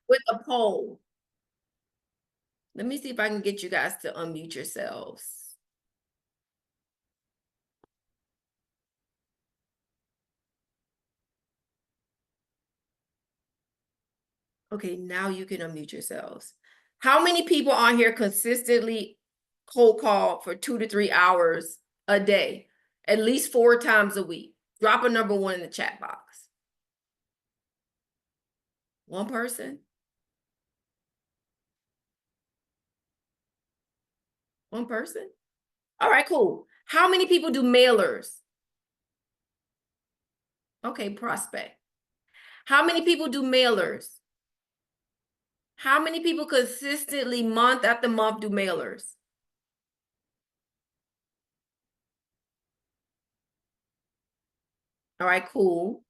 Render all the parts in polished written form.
with a poll. Let me see if I can get you guys to unmute yourselves. Okay, now you can unmute yourselves. How many people on here consistently cold call for 2 to 3 hours a day, at least 4 times a week? Drop a number 1 in the chat box. One person? One person? All right, cool. How many people do mailers? Okay, prospect. How many people do mailers? How many people consistently month after month do mailers? All right, cool.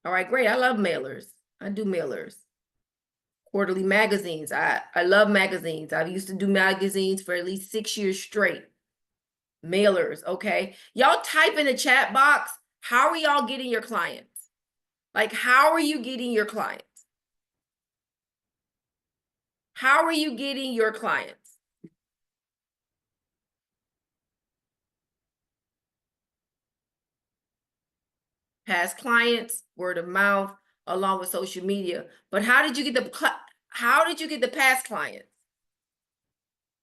All right, great. I love mailers. I do mailers. Quarterly magazines. I love magazines. I used to do magazines for at least 6 years straight. Mailers, okay? Y'all type in the chat box, how are y'all getting your clients? Like, how are you getting your clients? How are you getting your clients? Past clients, word of mouth, along with social media. But how did you get the past clients?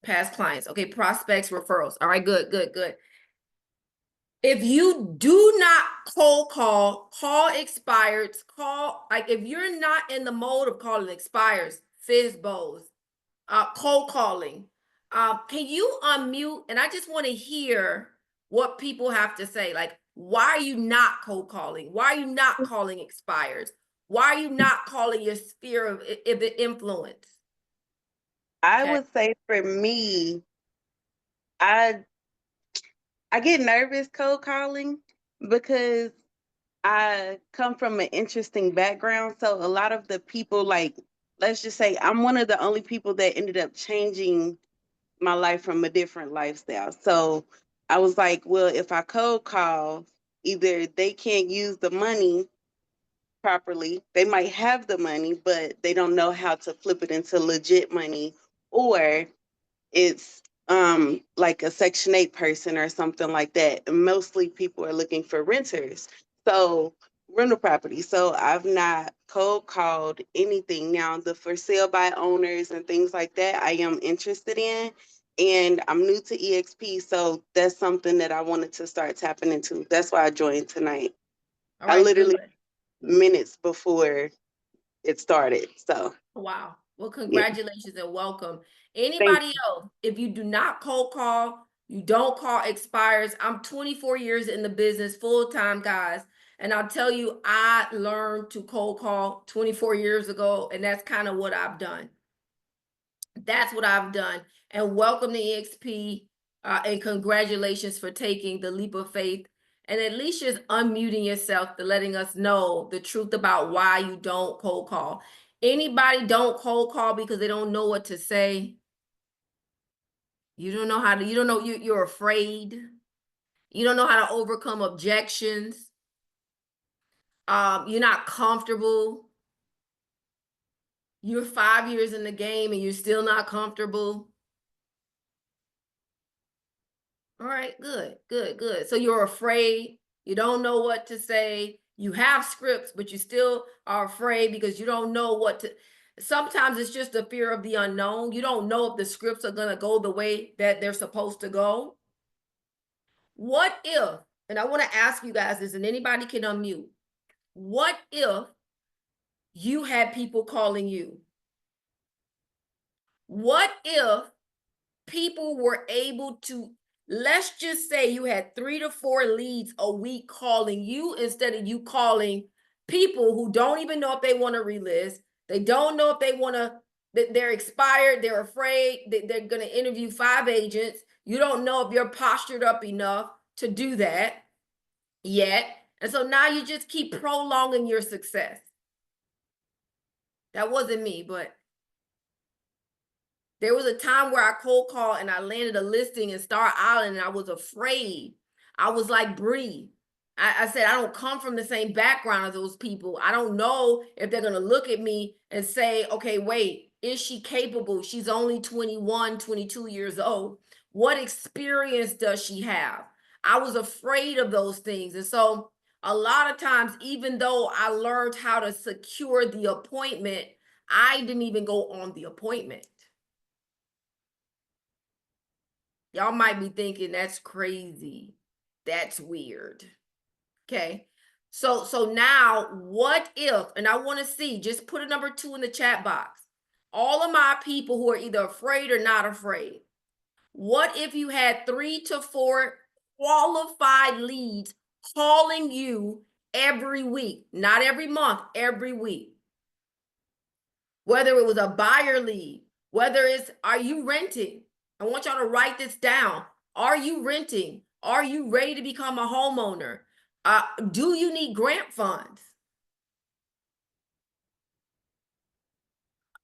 Past clients. Okay, prospects, referrals. All right, good, good, good. If you do not cold call expireds, like if you're not in the mode of calling expires, FISBOs, cold calling, can you unmute? And I just want to hear what people have to say. Like, why are you not cold calling? Why are you not calling expires? Why are you not calling your sphere of influence? I Okay. would say for me, I get nervous cold calling because I come from an interesting background. So a lot of the people, like, let's just say I'm one of the only people that ended up changing my life from a different lifestyle. So I was like, well, if I cold call, either they can't use the money properly, they might have the money, but they don't know how to flip it into legit money, or it's like a Section 8 person or something like that. And mostly people are looking for renters. So rental property. So I've not cold called anything. Now the for sale by owners and things like that I am interested in. And I'm new to EXP, so that's something that I wanted to start tapping into. That's why I joined tonight. All I right, literally good. minutes before it started. So Wow. Well, yeah. congratulations and welcome. Thank Anybody else, if you do not cold call, you don't call expires. I'm 24 years in the business, full time, guys. And I'll tell you, I learned to cold call 24 years ago, and that's kind of what I've done. That's what I've done. And welcome to EXP, and congratulations for taking the leap of faith and at least just unmuting yourself to letting us know the truth about why you don't cold call. Anybody don't cold call because they don't know what to say? You don't know how to, you don't know, you're afraid. You don't know how to overcome objections. You're not comfortable. You're 5 years in the game and you're still not comfortable. All right, good, good, good. So you're afraid, you don't know what to say, you have scripts, but you still are afraid because you don't know what to. Sometimes it's just the fear of the unknown. You don't know if the scripts are going to go the way that they're supposed to go. What if, and I want to ask you guys this, and anybody can unmute, what if you had people calling you? What if people were able to, let's just say you had 3 to 4 leads a week calling you instead of you calling people who don't even know if they want to relist. They don't know if they want to, they're expired, they're afraid, they're going to interview 5 agents. You don't know if you're postured up enough to do that yet. And so now you just keep prolonging your success. That wasn't me, but there was a time where I cold called and I landed a listing in Star Island and I was afraid. I was like Bree. I said, I don't come from the same background as those people. I don't know if they're going to look at me and say, okay, wait, is she capable? She's only 21, 22 years old. What experience does she have? I was afraid of those things. And so a lot of times, even though I learned how to secure the appointment, I didn't even go on the appointment. Y'all might be thinking that's crazy. That's weird. Okay. So now what if, and I want to see, just put a number 2 in the chat box. All of my people who are either afraid or not afraid. What if you had 3 to 4 qualified leads calling you every week, not every month, every week? Whether it was a buyer lead, whether it's, are you renting? I want y'all to write this down. Are you renting? Are you ready to become a homeowner? Do you need grant funds?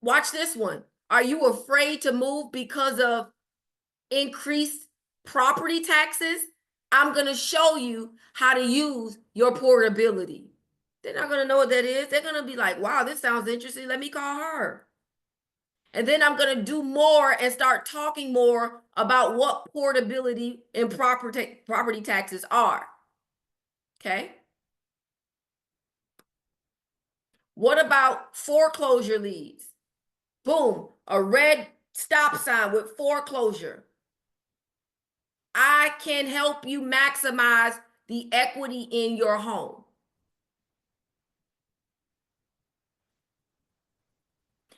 Watch this one. Are you afraid to move because of increased property taxes? I'm going to show you how to use your portability. They're not going to know what that is. They're going to be like, wow, this sounds interesting. Let me call her. And then I'm going to do more and start talking more about what portability and property taxes are. Okay. What about foreclosure leads? Boom, a red stop sign with foreclosure. I can help you maximize the equity in your home.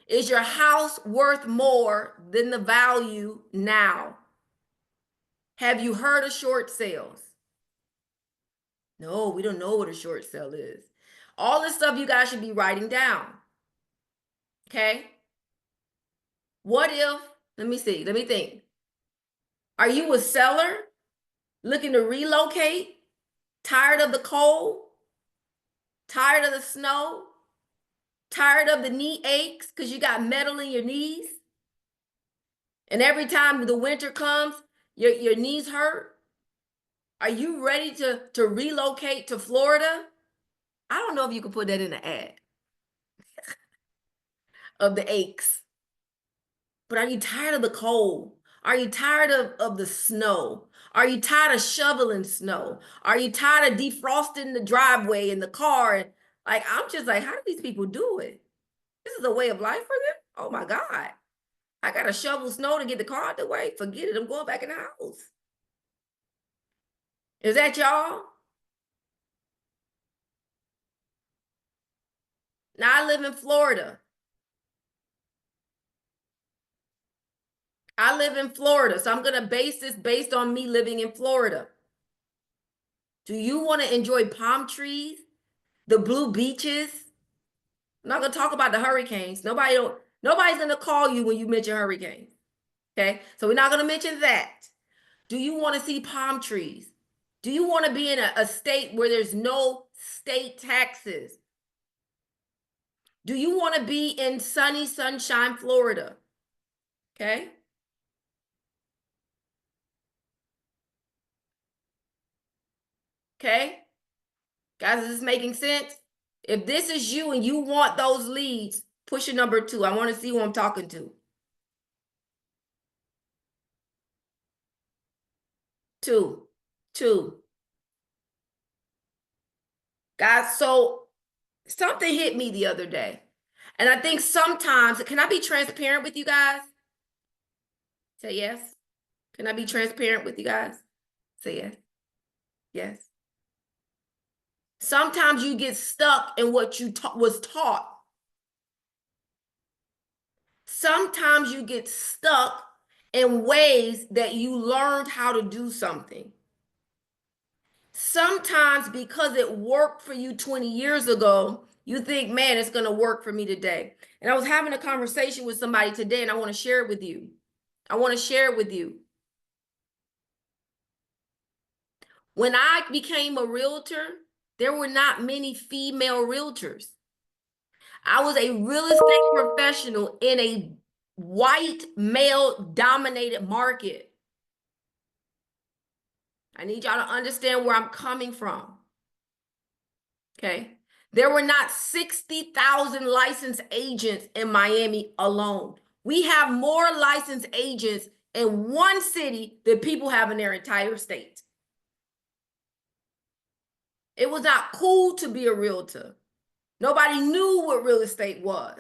Is your house worth more than the value now? Have you heard of short sales? No, we don't know what a short sale is. All this stuff you guys should be writing down. Okay? What if, let me see, let me think. Are you a seller looking to relocate? Tired of the cold? Tired of the snow? Tired of the knee aches because you got metal in your knees? And every time the winter comes, your knees hurt? Are you ready to relocate to Florida? I don't know if you can put that in the ad of the aches. But are you tired of the cold? Are you tired of the snow? Are you tired of shoveling snow? Are you tired of defrosting the driveway in the car? And like, I'm just like, how do these people do it? This is a way of life for them? Oh my God. I got to shovel snow to get the car out the way. Forget it. I'm going back in the house. Is that y'all? Now I live in Florida. I live in Florida, so I'm going to base this based on me living in Florida. Do you want to enjoy palm trees, the blue beaches? I'm not going to talk about the hurricanes. Nobody's going to call you when you mention hurricanes. Okay? So we're not going to mention that. Do you want to see palm trees? Do you want to be in a state where there's no state taxes? Do you want to be in sunny, sunshine, Florida? Okay? Okay? Guys, is this making sense? If this is you and you want those leads, push a number 2. I want to see who I'm talking to. 2. 2. Guys, so something hit me the other day. And I think sometimes, can I be transparent with you guys? Say yes. Can I be transparent with you guys? Say yes. Yes. Sometimes you get stuck in what you was taught. Sometimes you get stuck in ways that you learned how to do something. Sometimes because it worked for you 20 years ago, you think, man, it's going to work for me today. And I was having a conversation with somebody today, and I want to share it with you. I want to share it with you. When I became a realtor, there were not many female realtors. I was a real estate professional in a white male dominated market. I need y'all to understand where I'm coming from. Okay. There were not 60,000 licensed agents in Miami alone. We have more licensed agents in one city than people have in their entire state. It was not cool to be a realtor. Nobody knew what real estate was.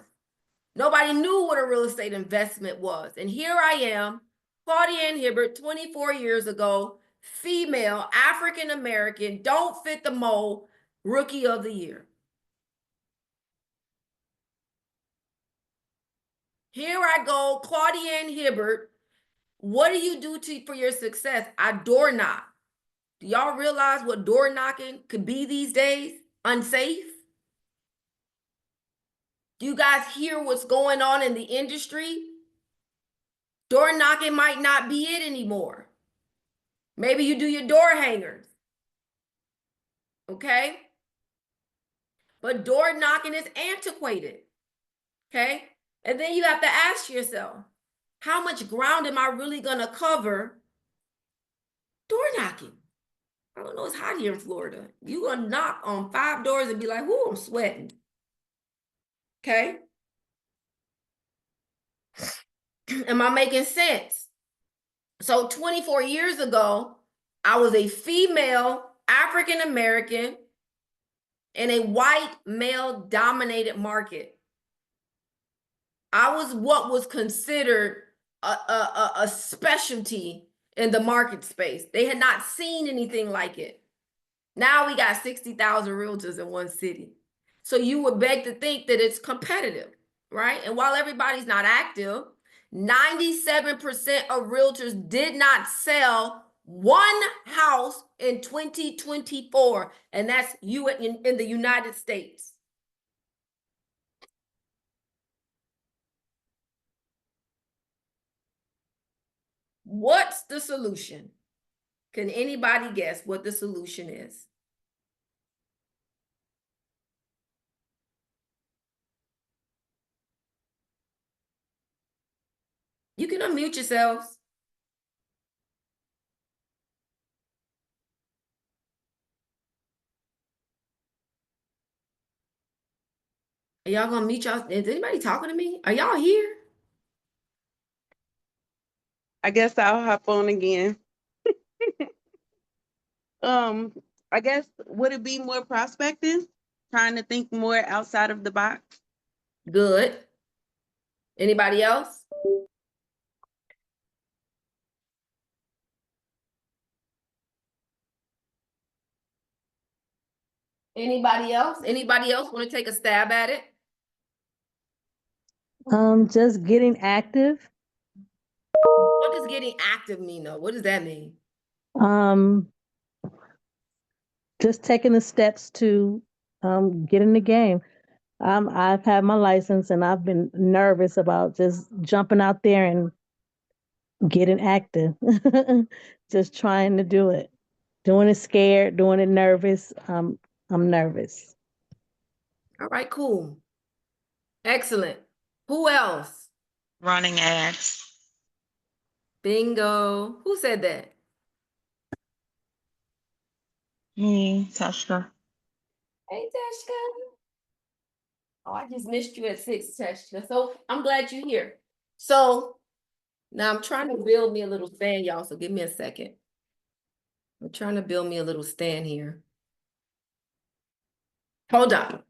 Nobody knew what a real estate investment was. And here I am, Claudia Hibbert, 24 years ago, female, African American, don't fit the mold, rookie of the year. Here I go, Claudia Hibbert. What do you do for your success? I door knock. Do y'all realize what door knocking could be these days? Unsafe? Do you guys hear what's going on in the industry? Door knocking might not be it anymore. Maybe you do your door hangers. Okay? But door knocking is antiquated. Okay? And then you have to ask yourself, how much ground am I really going to cover door knocking? I don't know, it's hot here in Florida. You're going to knock on 5 doors and be like, whoo, I'm sweating. Okay? Am I making sense? So 24 years ago, I was a female African American in a white male dominated market. I was what was considered a specialty in the market space. They had not seen anything like it. Now we got 60,000 realtors in one city. So you would beg to think that it's competitive, right? And while everybody's not active, 97% of realtors did not sell one house in 2024, and that's you in the United States. What's the solution? Can anybody guess what the solution is? You can unmute yourselves. Are y'all gonna mute y'all? Is anybody talking to me? Are y'all here? I guess I'll hop on again. I guess would it be more prospecting? Trying to think more outside of the box? Good. Anybody else? Anybody else? Anybody else want to take a stab at it? Just getting active. What does getting active mean though? What does that mean? Um, just taking the steps to get in the game. I've had my license and I've been nervous about just jumping out there and getting active. Just trying to do it. Doing it scared, doing it nervous. I'm nervous. All right, cool. Excellent. Who else? Running ads. Bingo. Who said that? Me, Tashka. Hey, Tashka. Oh, I just missed you at 6, Tashka. So I'm glad you're here. So now I'm trying to build me a little stand, y'all. So give me a second. I'm trying to build me a little stand here. Hold on.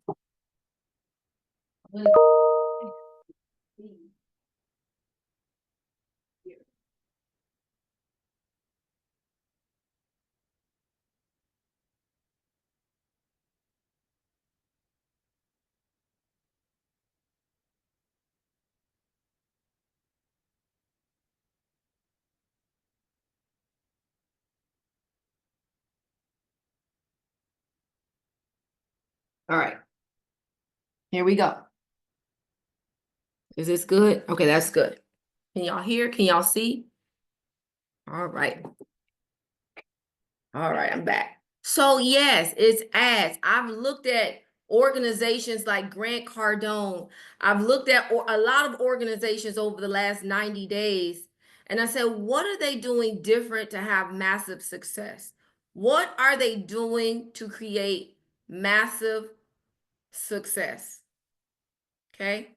All right. Here we go. Is this good? Okay, that's good. Can y'all hear? Can y'all see? All right. All right, I'm back. So yes, it's ads. I've looked at organizations like Grant Cardone. I've looked at a lot of organizations over the last 90 days. And I said, what are they doing different to have massive success? What are they doing to create massive success. Okay.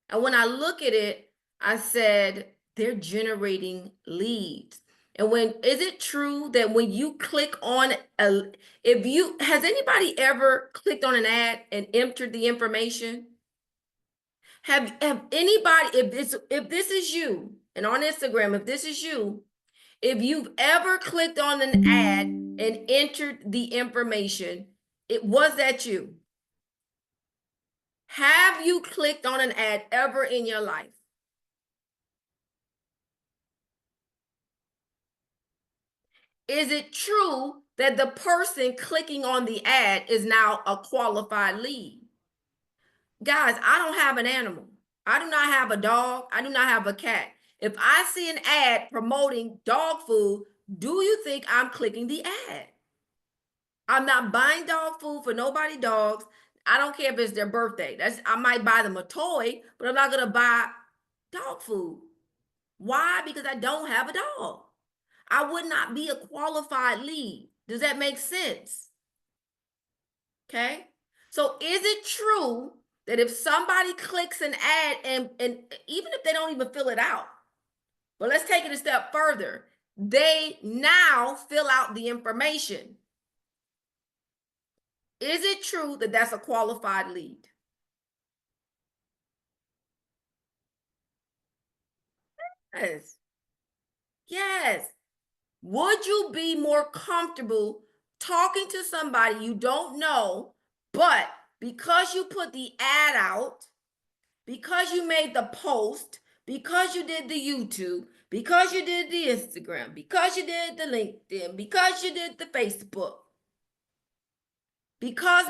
And when I look at it, I said, they're generating leads. And is it true that when you click on has anybody ever clicked on an ad and entered the information? Have anybody, if this is you, and on Instagram, if this is you, if you've ever clicked on an ad and entered the information, was that you? Have you clicked on an ad ever in your life? Is it true that the person clicking on the ad is now a qualified lead? Guys, I don't have an animal. I do not have a dog. I do not have a cat. If I see an ad promoting dog food, do you think I'm clicking the ad? I'm not buying dog food for nobody dogs. I don't care if it's their birthday. I might buy them a toy, but I'm not going to buy dog food. Why? Because I don't have a dog. I would not be a qualified lead. Does that make sense? Okay. So is it true that if somebody clicks an ad and even if they don't even fill it out, but let's take it a step further, they now fill out the information. Is it true that that's a qualified lead? Yes. Yes. Would you be more comfortable talking to somebody you don't know, but because you put the ad out, because you made the post, because you did the YouTube, because you did the Instagram, because you did the LinkedIn, because you did the Facebook, because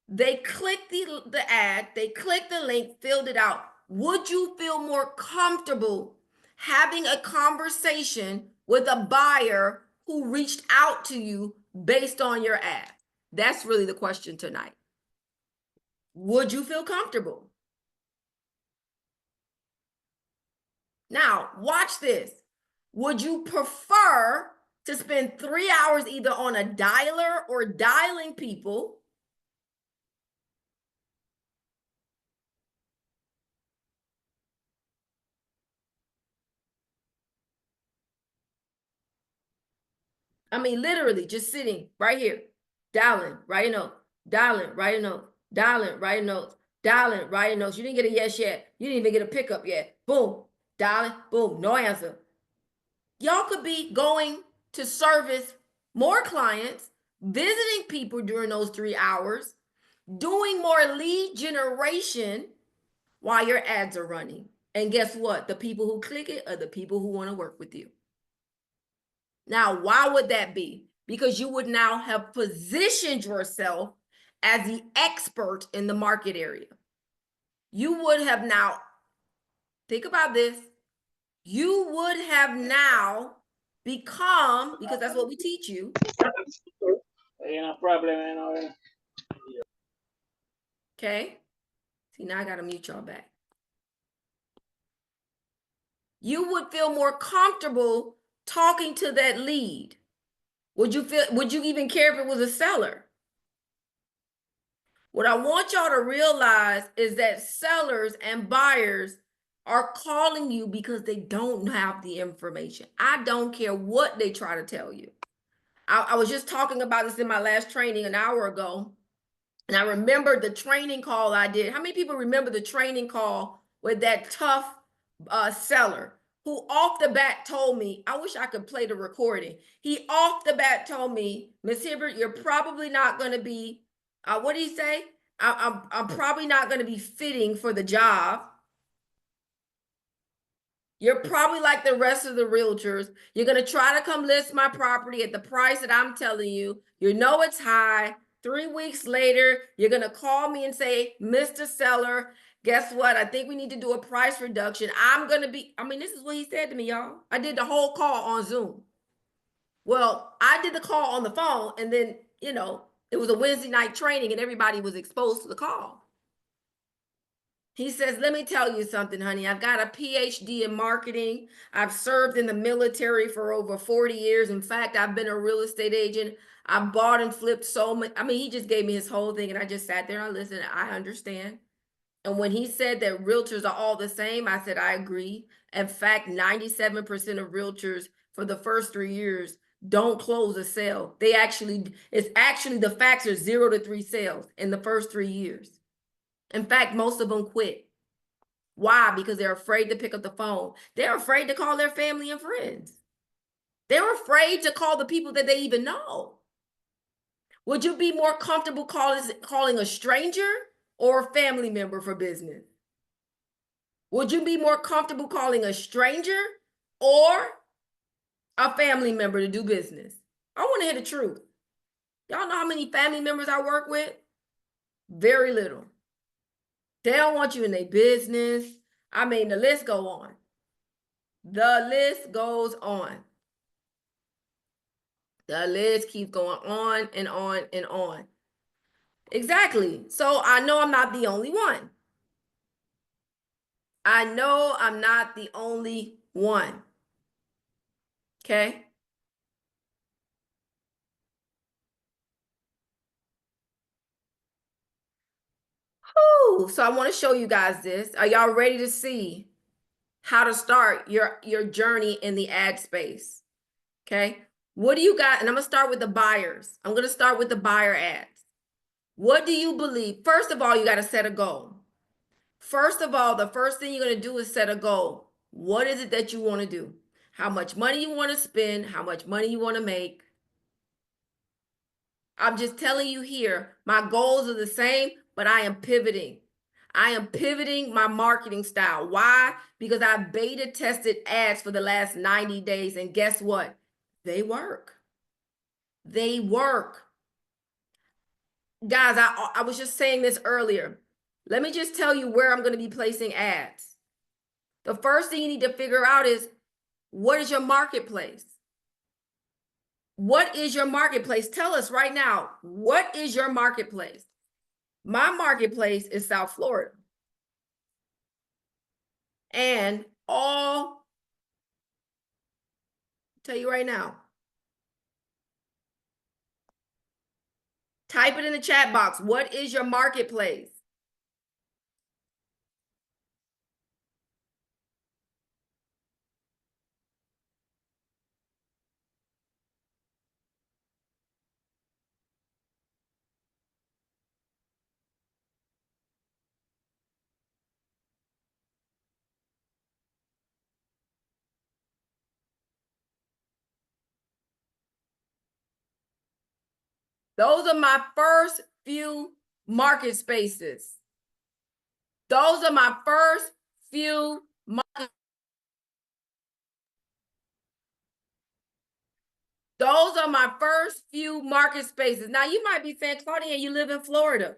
they clicked the ad, they clicked the link, filled it out. Would you feel more comfortable having a conversation with a buyer who reached out to you based on your ad? That's really the question tonight. Would you feel comfortable? Now, watch this. Would you prefer to spend 3 hours either on a dialer or dialing people? I mean, literally just sitting right here, dialing, writing notes, dialing, writing notes, dialing, writing notes, dialing, writing notes. You didn't get a yes yet. You didn't even get a pickup yet. Boom, dialing, boom, no answer. Y'all could be going to service more clients, visiting people during those 3 hours, doing more lead generation while your ads are running. And guess what? The people who click it are the people who want to work with you. Now, why would that be? Because you would now have positioned yourself as the expert in the market area. You would have now, think about this, you would have now become, because that's what we teach you. Okay. See, now I got to mute y'all back. You would feel more comfortable talking to that lead. Would you even care if it was a seller? What I want y'all to realize is that sellers and buyers are calling you because they don't have the information. I don't care what they try to tell you. I was just talking about this in my last training an hour ago. And I remember the training call I did. How many people remember the training call with that tough seller who off the bat told me, I wish I could play the recording. He off the bat told me, Miss Hibbert, you're probably not going to be, what did he say? I'm probably not going to be fitting for the job. You're probably like the rest of the realtors. You're going to try to come list my property at the price that I'm telling you. You know it's high. 3 weeks later, you're going to call me and say, Mr. Seller, guess what? I think we need to do a price reduction. This is what he said to me, y'all. I did the whole call on Zoom. Well, I did the call on the phone, and then, it was a Wednesday night training and everybody was exposed to the call. He says, let me tell you something, honey. I've got a PhD in marketing. I've served in the military for over 40 years. In fact, I've been a real estate agent. I bought and flipped so much. I mean, he just gave me his whole thing, and I just sat there and I listened. I understand. And when he said that realtors are all the same, I said, I agree. In fact, 97% of realtors for the first 3 years don't close a sale. It's actually the facts are 0 to 3 sales in the first 3 years. In fact, most of them quit. Why? Because they're afraid to pick up the phone. They're afraid to call their family and friends. They're afraid to call the people that they even know. Would you be more comfortable calling a stranger or a family member for business? Would you be more comfortable calling a stranger or a family member to do business? I want to hear the truth. Y'all know how many family members I work with? Very little. They don't want you in their business. I mean, the list go on. The list goes on. The list keeps going on and on and on. Exactly. So I know I'm not the only one. I know I'm not the only one. Okay? Whew. So I want to show you guys this. Are y'all ready to see how to start your journey in the ad space? Okay? What do you got? And I'm going to start with the buyers. I'm going to start with the buyer ads. What do you believe? First of all, you got to set a goal. First of all, the first thing you're going to do is set a goal. What is it that you want to do? How much money you want to spend? How much money you want to make? I'm just telling you here, my goals are the same, but I am pivoting. I am pivoting my marketing style. Why? Because I beta tested ads for the last 90 days. And guess what? They work. They work. Guys, I was just saying this earlier. Let me just tell you where I'm going to be placing ads. The first thing you need to figure out is, what is your marketplace? What is your marketplace? Tell us right now, what is your marketplace? My marketplace is South Florida. And tell you right now, type it in the chat box. What is your marketplace? Those are my first few market spaces. Those are my first few market. Those are my first few market spaces. Now you might be saying, Claudia, you live in Florida.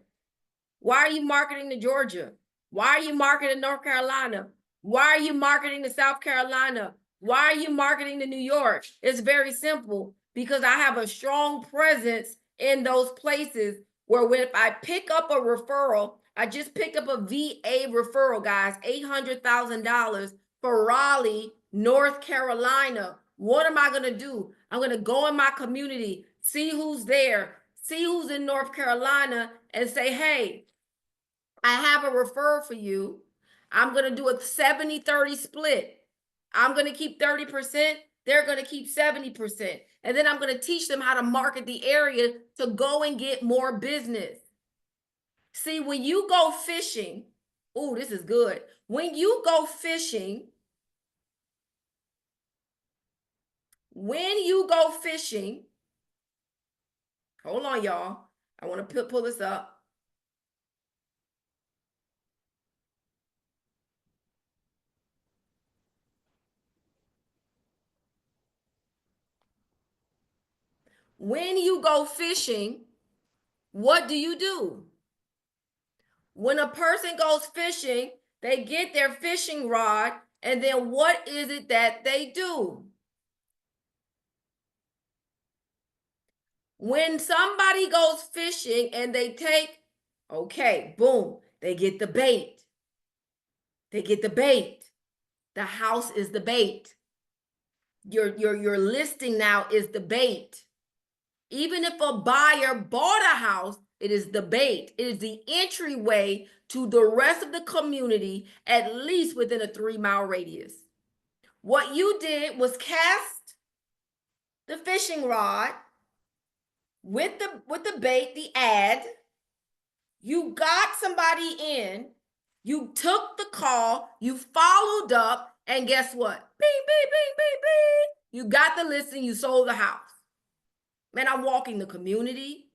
Why are you marketing to Georgia? Why are you marketing to North Carolina? Why are you marketing to South Carolina? Why are you marketing to New York? It's very simple, because I have a strong presence in those places where if I pick up a referral, I just picked up a VA referral, guys, $800,000 for Raleigh, North Carolina. What am I going to do? I'm going to go in my community, see who's there, see who's in North Carolina, and say, hey, I have a referral for you. I'm going to do a 70-30 split. I'm going to keep 30%. They're going to keep 70%. And then I'm going to teach them how to market the area to go and get more business. See, when you go fishing, oh, this is good. When you go fishing, hold on, y'all. I want to pull this up. When you go fishing, what do? When a person goes fishing, they get their fishing rod, and then what is it that they do? When somebody goes fishing and they take, okay, boom, they get the bait. They get the bait. The house is the bait. Your listing now is the bait. Even if a buyer bought a house, it is the bait. It is the entryway to the rest of the community, at least within a 3-mile radius. What you did was cast the fishing rod with the bait, the ad. You got somebody in, you took the call, you followed up, and guess what? Beep, beep, beep, beep, beep. You got the listing, you sold the house. Man, I'm walking the community.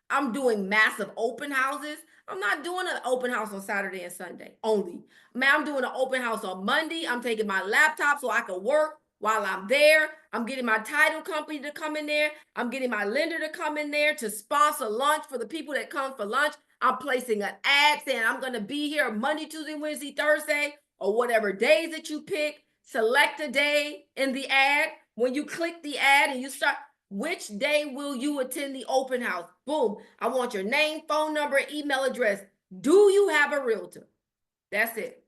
I'm doing massive open houses. I'm not doing an open house on Saturday and Sunday only. Man, I'm doing an open house on Monday. I'm taking my laptop so I can work while I'm there. I'm getting my title company to come in there. I'm getting my lender to come in there to sponsor lunch for the people that come for lunch. I'm placing an ad saying I'm going to be here Monday, Tuesday, Wednesday, Thursday, or whatever days that you pick. Select a day in the ad. When you click the ad and you start, which day will you attend the open house? Boom. I want your name, phone number, email address. Do you have a realtor? That's it.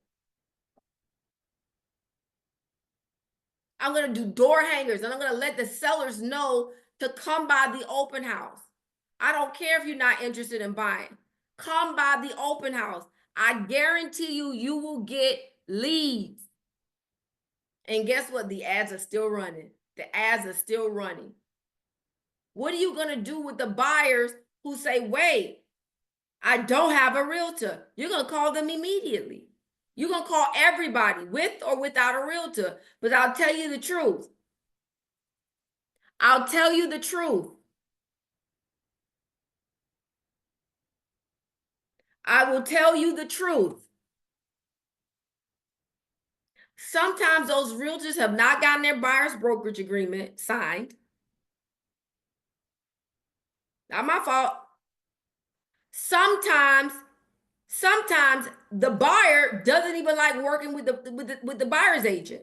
I'm going to do door hangers, and I'm going to let the sellers know to come by the open house. I don't care if you're not interested in buying. Come by the open house. I guarantee you, you will get leads. And guess what? The ads are still running. The ads are still running. What are you going to do with the buyers who say, wait, I don't have a realtor? You're going to call them immediately. You're going to call everybody with or without a realtor. But I'll tell you the truth. I'll tell you the truth. I will tell you the truth. Sometimes those realtors have not gotten their buyer's brokerage agreement signed. Not my fault. Sometimes the buyer doesn't even like working with the buyer's agent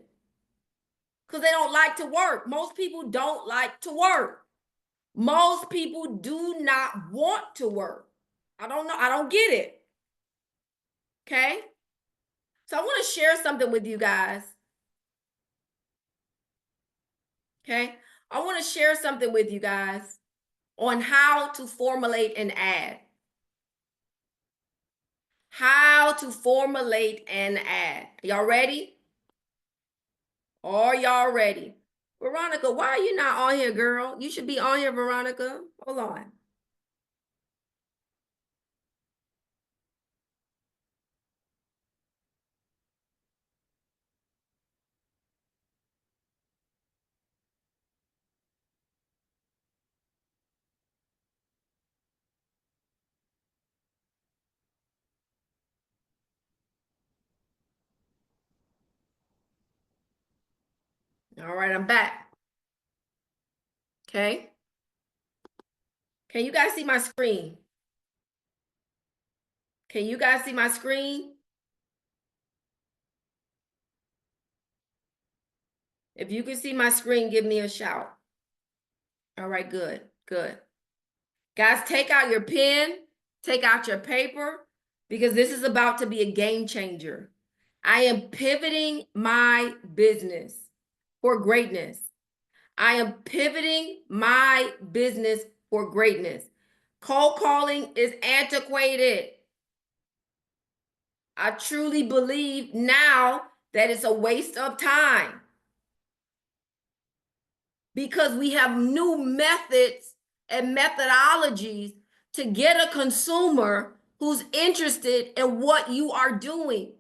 because they don't like to work. Most people don't like to work. Most people do not want to work. I don't know. I don't get it. Okay. So I want to share something with you guys. Okay. I want to share something with you guys on how to formulate an ad. How to formulate an ad. Y'all ready? Are y'all ready? Veronica, why are you not on here, girl? You should be on here, Veronica. Hold on. All right, I'm back. Okay. Can you guys see my screen? Can you guys see my screen? If you can see my screen, give me a shout. All right, good, good. Guys, take out your pen, take out your paper, because this is about to be a game changer. I am pivoting my business for greatness. I am pivoting my business for greatness. Cold calling is antiquated. I truly believe now that it's a waste of time because we have new methods and methodologies to get a consumer who's interested in what you are doing.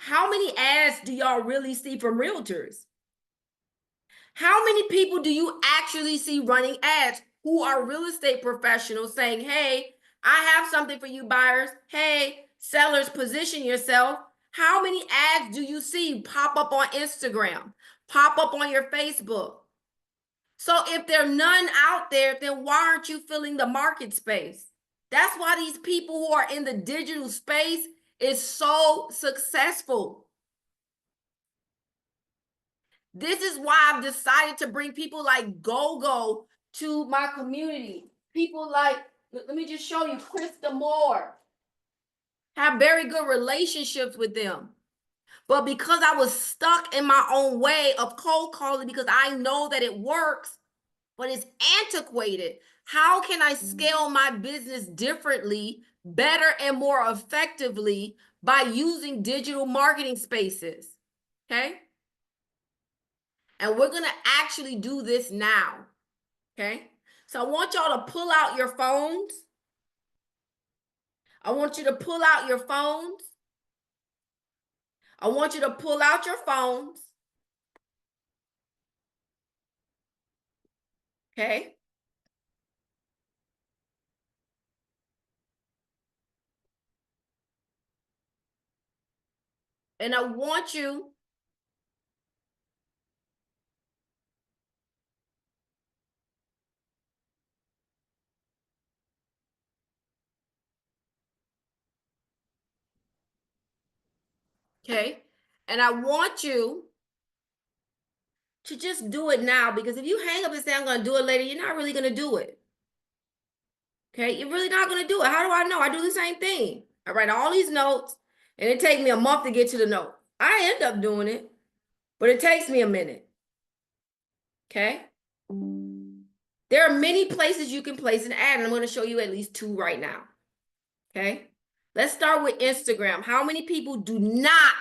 How many ads do y'all really see from realtors? How many people do you actually see running ads who are real estate professionals saying, hey, I have something for you buyers. Hey, sellers, position yourself. How many ads do you see pop up on Instagram, pop up on your Facebook? So if there are none out there, then why aren't you filling the market space? That's why these people who are in the digital space is so successful. This is why I've decided to bring people like GoGo to my community. People like, let me just show you, Krista Moore have very good relationships with them. But because I was stuck in my own way of cold calling, because I know that it works, but it's antiquated, how can I scale my business differently, better, and more effectively by using digital marketing spaces? Okay? And we're going to actually do this now. Okay? So I want y'all to pull out your phones. I want you to pull out your phones. I want you to pull out your phones. Okay? And I want you okay? And I want you to just do it now, because if you hang up and say, I'm going to do it later, you're not really going to do it. Okay? You're really not going to do it. How do I know? I do the same thing. I write all these notes, and it takes me a month to get to the note. I end up doing it, but it takes me a minute. Okay? There are many places you can place an ad, and I'm going to show you at least 2 right now. Okay? Let's start with Instagram. How many people do not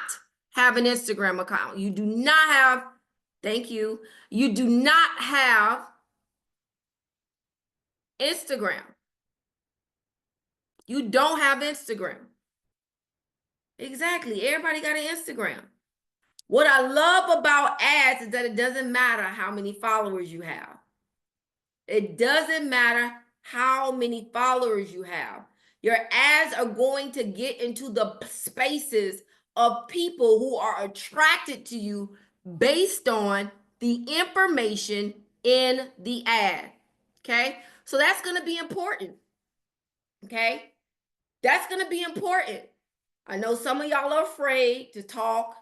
have an Instagram account? You do not have, thank you. You do not have Instagram. You don't have Instagram. Exactly. Everybody got an Instagram. What I love about ads is that it doesn't matter how many followers you have. It doesn't matter how many followers you have. Your ads are going to get into the spaces of people who are attracted to you based on the information in the ad. Okay? So that's going to be important. Okay? That's going to be important. I know some of y'all are afraid to talk.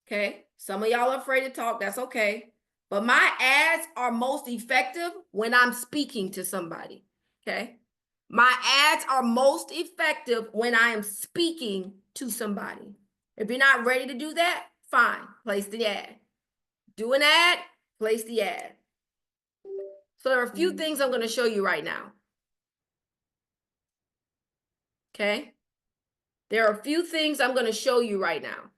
Okay? Some of y'all are afraid to talk. That's okay. But my ads are most effective when I'm speaking to somebody. Okay? My ads are most effective when I am speaking to somebody. If you're not ready to do that, fine. Place the ad. Do an ad, place the ad. So there are a few things I'm going to show you right now. Okay? There are a few things I'm going to show you right now.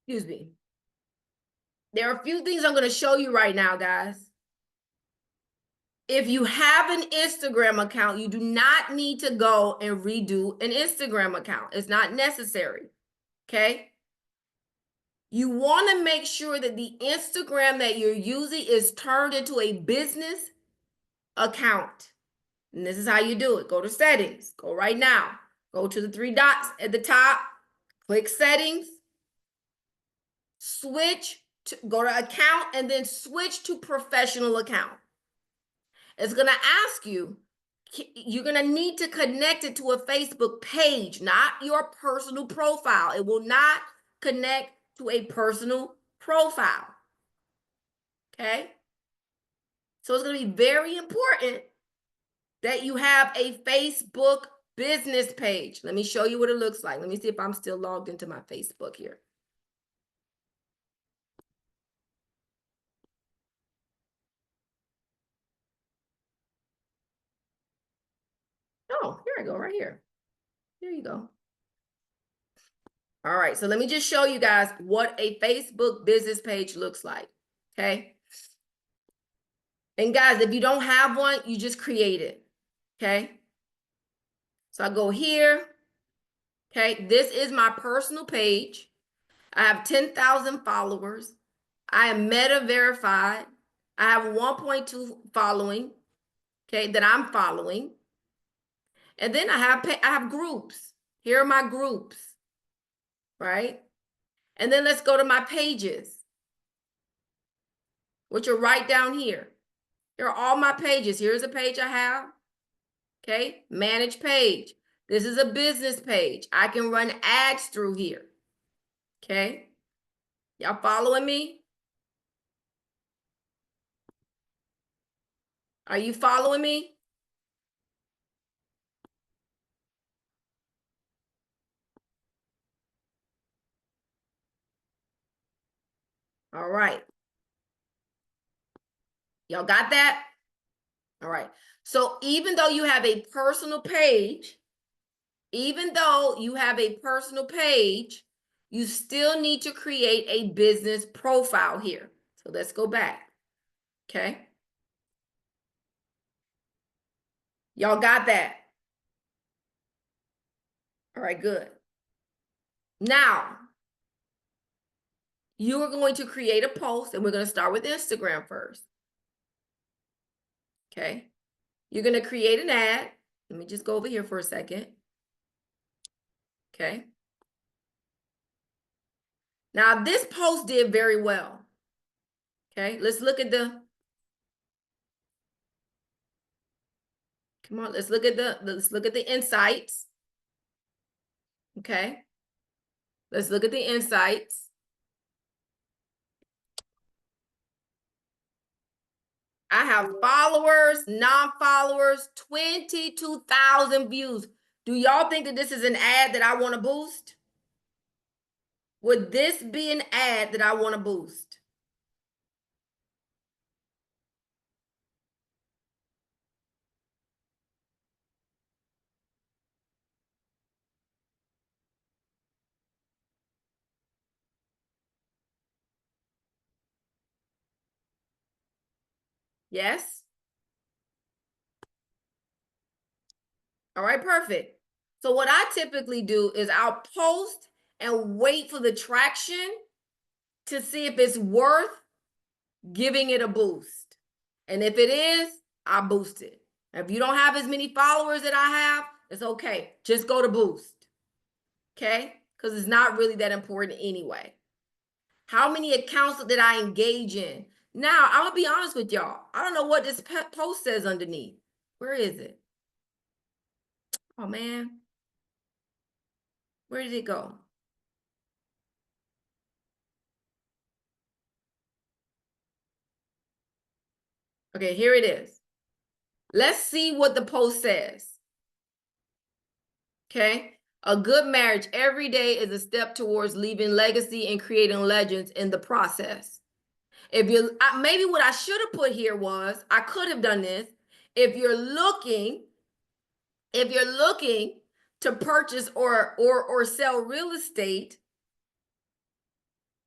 Excuse me. There are a few things I'm going to show you right now, guys. If you have an Instagram account, you do not need to go and redo an Instagram account. It's not necessary. Okay? You want to make sure that the Instagram that you're using is turned into a business account. And this is how you do it. Go to settings. Go right now. Go to the 3 dots at the top. Click settings. Switch to go to account and then switch to professional account. It's going to ask you, you're going to need to connect it to a Facebook page, not your personal profile. It will not connect to a personal profile. Okay? So it's going to be very important that you have a Facebook business page. Let me show you what it looks like. Let me see if I'm still logged into my Facebook here. Oh, here I go, right here. There you go. All right, so let me just show you guys what a Facebook business page looks like, okay? And guys, if you don't have one, you just create it, okay? So I go here, okay? This is my personal page. I have 10,000 followers. I am Meta verified. I have 1.2 following, okay, that I'm following. And then I have groups. Here are my groups, right? And then let's go to my pages, which are right down here. Here are all my pages. Here's a page I have. Okay, manage page. This is a business page. I can run ads through here. Okay? Y'all following me? Are you following me? All right. Y'all got that? All right. So even though you have a personal page, you still need to create a business profile here. So let's go back. Okay. Y'all got that? All right, good. Now, you are going to create a post, and we're going to start with Instagram first. Okay. You're going to create an ad. Let me just go over here for a second. Okay. Now, this post did very well. Okay. Let's look at the, come on, let's look at the insights. Okay. Let's look at the insights. I have followers, non-followers, 22,000 views. Do y'all think that this is an ad that I want to boost? Would this be an ad that I want to boost? Yes? All right, perfect. So what I typically do is I'll post and wait for the traction to see if it's worth giving it a boost. And if it is, I boost it. If you don't have as many followers that I have, it's okay. Just go to boost. Okay? Because it's not really that important anyway. How many accounts did I engage in? Now, I'm going to be honest with y'all. I don't know what this post says underneath. Where is it? Oh, man. Where did it go? Okay, here it is. Let's see what the post says. Okay. A good marriage every day is a step towards leaving legacy and creating legends in the process. If you maybe what I should have put here was, I could have done this. If you're looking to purchase or sell real estate,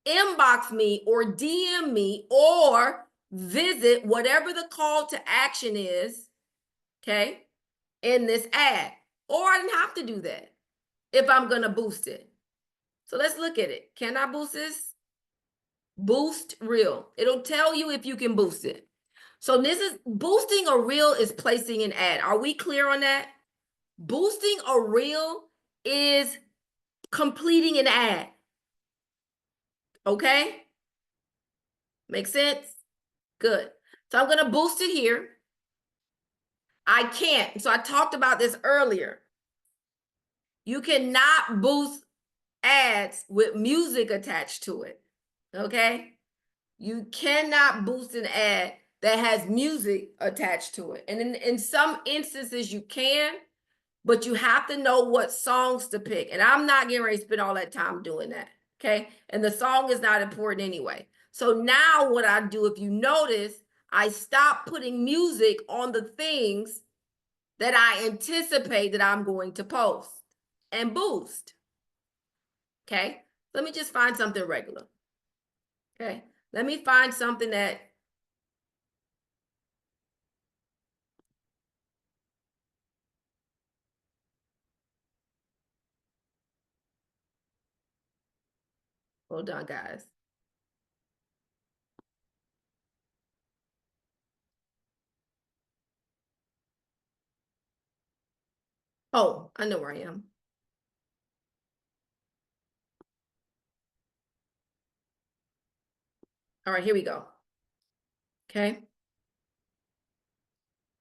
inbox me or DM me or visit whatever the call to action is, okay, in this ad. Or I didn't have to do that if I'm going to boost it. So let's look at it. Can I boost this? Boost reel. It'll tell you if you can boost it. So this is boosting a reel is placing an ad. Are we clear on that? Boosting a reel is completing an ad. Okay? Make sense? Good. So I'm going to boost it here. I can't. So I talked about this earlier. You cannot boost ads with music attached to it. Okay? You cannot boost an ad that has music attached to it. And in some instances you can, but you have to know what songs to pick. And I'm not getting ready to spend all that time doing that. Okay. And the song is not important anyway. So now what I do, if you notice, I stop putting music on the things that I anticipate that I'm going to post and boost. Okay. Let me just find something regular. Okay. Let me find something that hold on, guys. Oh, I know where I am. All right, here we go. Okay.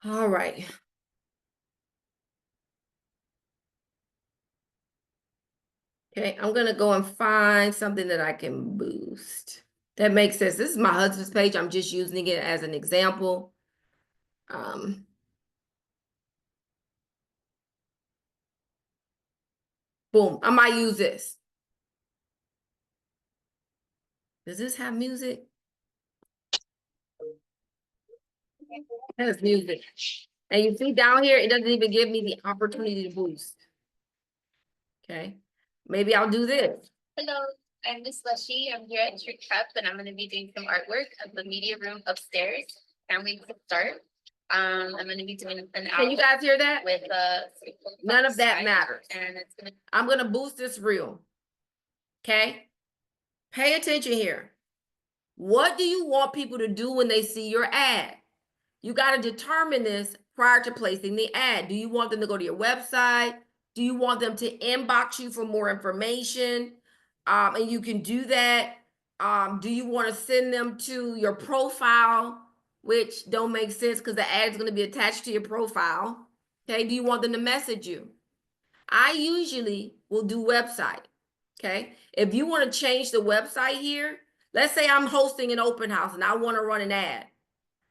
All right. Okay, I'm gonna go and find something that I can boost. That makes sense. This is my husband's page. I'm just using it as an example. Boom, I might use this. Does this have music? It has music. And you see down here, it doesn't even give me the opportunity to boost. Okay, maybe I'll do this. Hello, I'm Miss Leshy. I'm here at Trick Cup and I'm going to be doing some artwork of the media room upstairs. Can't wait to start. I'm going to be doing an Can you guys hear that? with None of that matters. And it's going to I'm gonna boost this reel. Okay? Pay attention here. What do you want people to do when they see your ad? You got to determine this prior to placing the ad. Do you want them to go to your website? Do you want them to inbox you for more information? And you can do that. Do you want to send them to your profile, which don't make sense because the ad is going to be attached to your profile? Okay. Do you want them to message you? I usually will do website. Okay. If you want to change the website here, let's say I'm hosting an open house and I want to run an ad.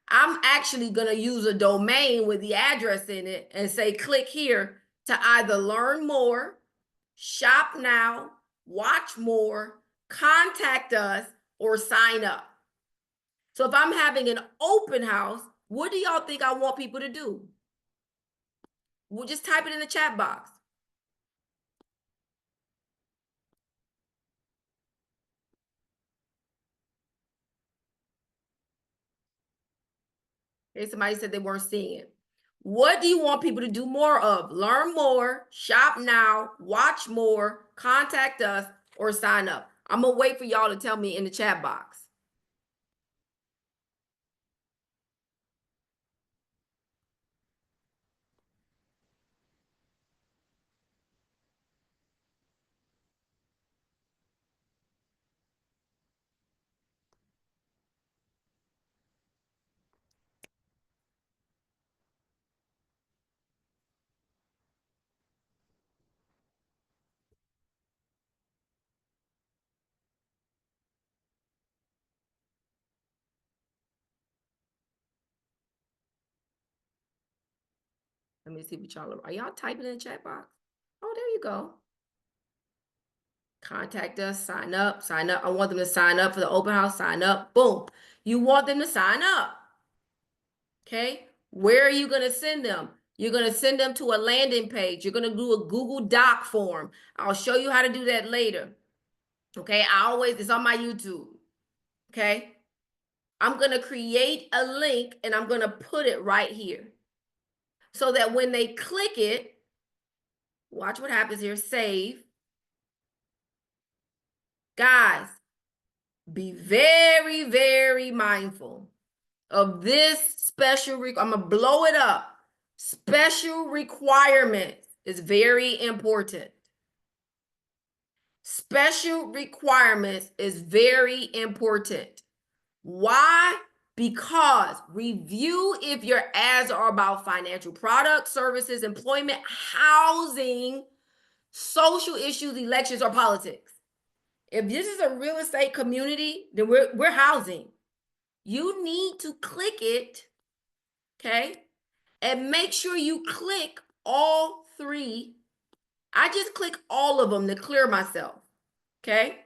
I'm actually going to use a domain with the address in it and say, click here to either learn more, shop now, watch more, contact us, or sign up. So if I'm having an open house, what do y'all think I want people to do? We'll just type it in the chat box. Okay, somebody said they weren't seeing it. What do you want people to do more of? Learn more, shop now, watch more, contact us, or sign up. I'm gonna wait for y'all to tell me in the chat box. Let me see what y'all are y'all typing in the chat box? Oh, there you go. Contact us, sign up, sign up. I want them to sign up for the open house, sign up. Boom. You want them to sign up. Okay. Where are you going to send them? You're going to send them to a landing page. You're going to do a Google Doc form. I'll show you how to do that later. Okay. It's on my YouTube. Okay. I'm going to create a link and I'm going to put it right here so that when they click it, watch what happens here. Save. Guys, be very, very mindful of this special, I'm gonna blow it up. Special requirements is very important. Special requirements is very important. Why? Because review if your ads are about financial products, services, employment, housing, social issues, elections, or politics. If this is a real estate community, then we're housing. You need to click it, okay? And make sure you click all three. I just click all of them to clear myself, okay?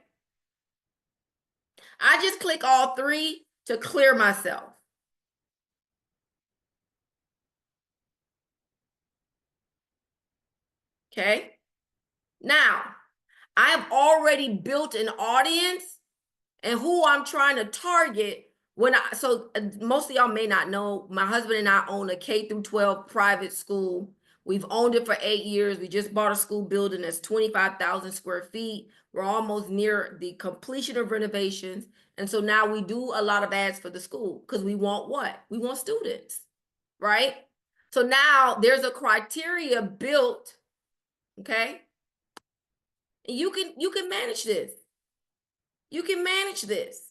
I just click all three to clear myself. Okay? Now, I have already built an audience and who I'm trying to target most of y'all may not know, my husband and I own a K through 12 private school. We've owned it for 8 years. We just bought a school building that's 25,000 square feet. We're almost near the completion of renovations. And so now we do a lot of ads for the school because we want what? We want students, right? So now there's a criteria built, okay? And you can manage this. You can manage this.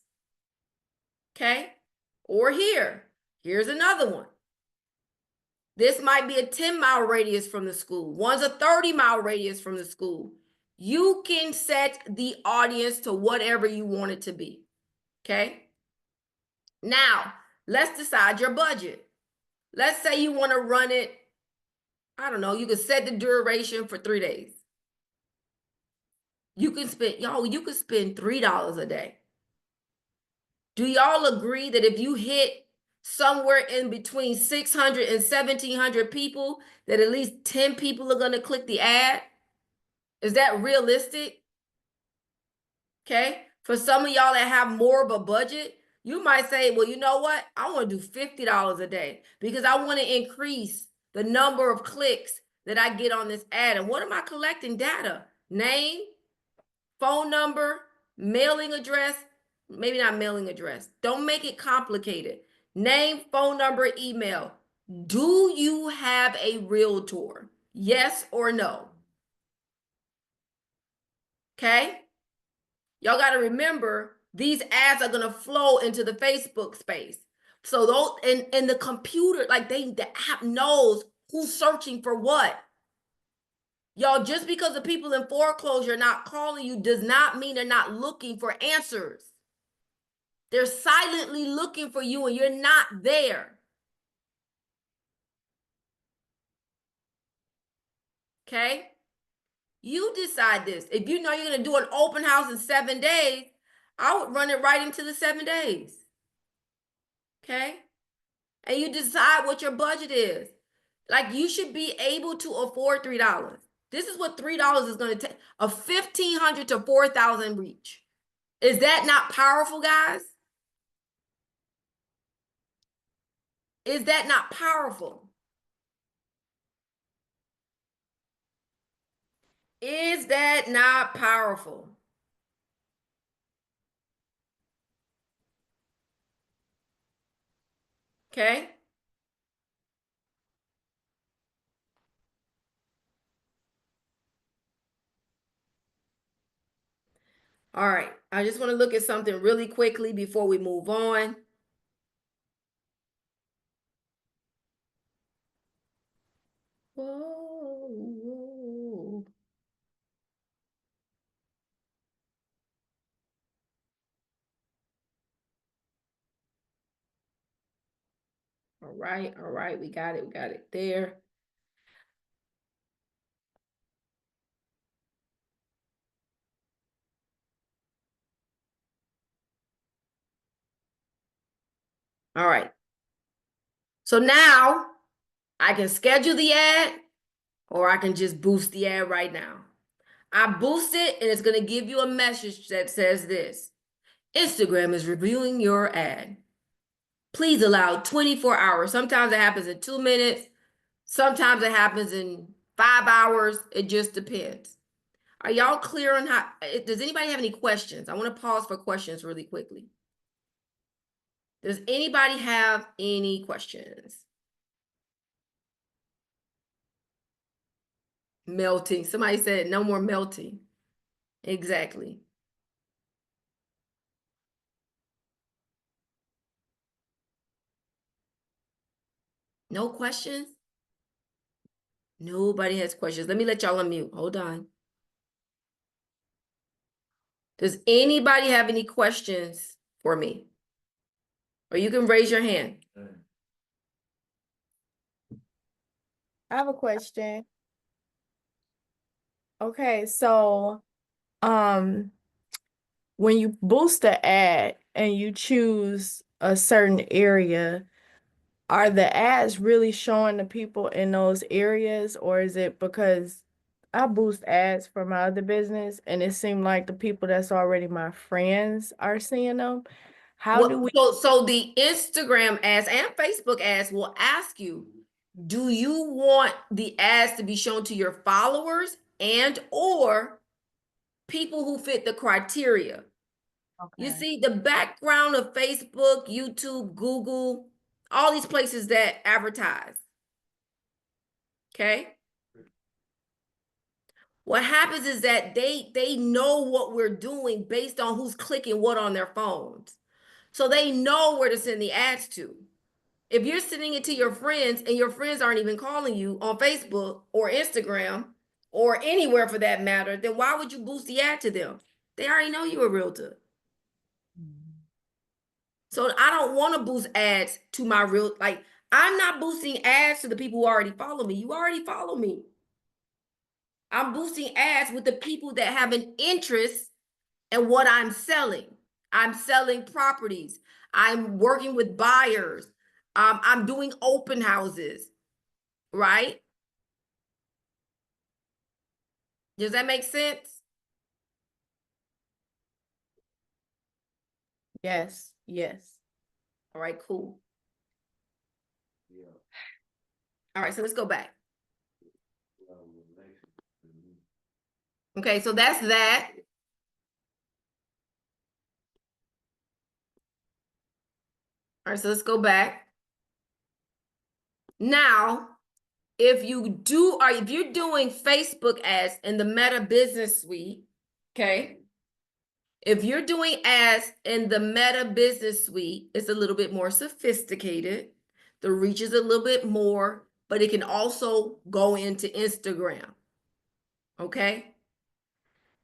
Okay? Or here's another one. This might be a 10-mile radius from the school. One's a 30-mile radius from the school. You can set the audience to whatever you want it to be. Okay. Now, let's decide your budget. Let's say you want to run it, I don't know, you can set the duration for 3 days. You can spend, y'all, you could spend $3 a day. Do y'all agree that if you hit somewhere in between 600 and 1,700 people, that at least 10 people are going to click the ad? Is that realistic? Okay. For some of y'all that have more of a budget, you might say, well, you know what? I want to do $50 a day because I want to increase the number of clicks that I get on this ad. And what am I collecting? Data, name, phone number, mailing address, maybe not mailing address. Don't make it complicated. Name, phone number, email. Do you have a realtor? Yes or no? Okay. Y'all got to remember, these ads are going to flow into the Facebook space. So those and the computer, like the app knows who's searching for what. Y'all, just because the people in foreclosure are not calling you does not mean they're not looking for answers. They're silently looking for you and you're not there. Okay? You decide this. If you know you're going to do an open house in 7 days, I would run it right into the 7 days. Okay? And you decide what your budget is. Like, you should be able to afford $3. This is what $3 is going to take. A 1,500 to 4,000 reach. Is that not powerful, guys? Is that not powerful? Is that not powerful? Okay. All right. I just want to look at something really quickly before we move on. Whoa. All right, we got it there. All right. So now I can schedule the ad or I can just boost the ad right now. I boost it and it's going to give you a message that says this: Instagram is reviewing your ad. Please allow 24 hours. Sometimes it happens in 2 minutes. Sometimes it happens in 5 hours. It just depends. Are y'all clear on how? Does anybody have any questions? I want to pause for questions really quickly. Does anybody have any questions? Melting. Somebody said no more melting. Exactly. No questions? Nobody has questions. Let me let y'all unmute. Hold on. Does anybody have any questions for me? Or you can raise your hand. I have a question. Okay, so when you boost the ad and you choose a certain area, are the ads really showing the people in those areas, or is it because I boost ads for my other business and it seemed like the people that's already my friends are seeing them? How do we? So the Instagram ads and Facebook ads will ask you, do you want the ads to be shown to your followers and or people who fit the criteria? You Okay. see, the background of Facebook, YouTube, Google, all these places that advertise. Okay. What happens is that they know what we're doing based on who's clicking what on their phones. So they know where to send the ads to. If you're sending it to your friends and your friends aren't even calling you on Facebook or Instagram, or anywhere for that matter, then why would you boost the ad to them? They already know you're a realtor. So I don't want to boost ads to my real, like, I'm not boosting ads to the people who already follow me. You already follow me. I'm boosting ads with the people that have an interest in what I'm selling. I'm selling properties. I'm working with buyers. I'm doing open houses, right? Does that make sense? Yes, yes. All right, cool. All right, so let's go back. Okay, so that's that. All right, so let's go back. Now, if you're doing Facebook ads in the Meta Business Suite, okay? If you're doing ads in the Meta Business Suite, it's a little bit more sophisticated. The reach is a little bit more, but it can also go into Instagram. Okay?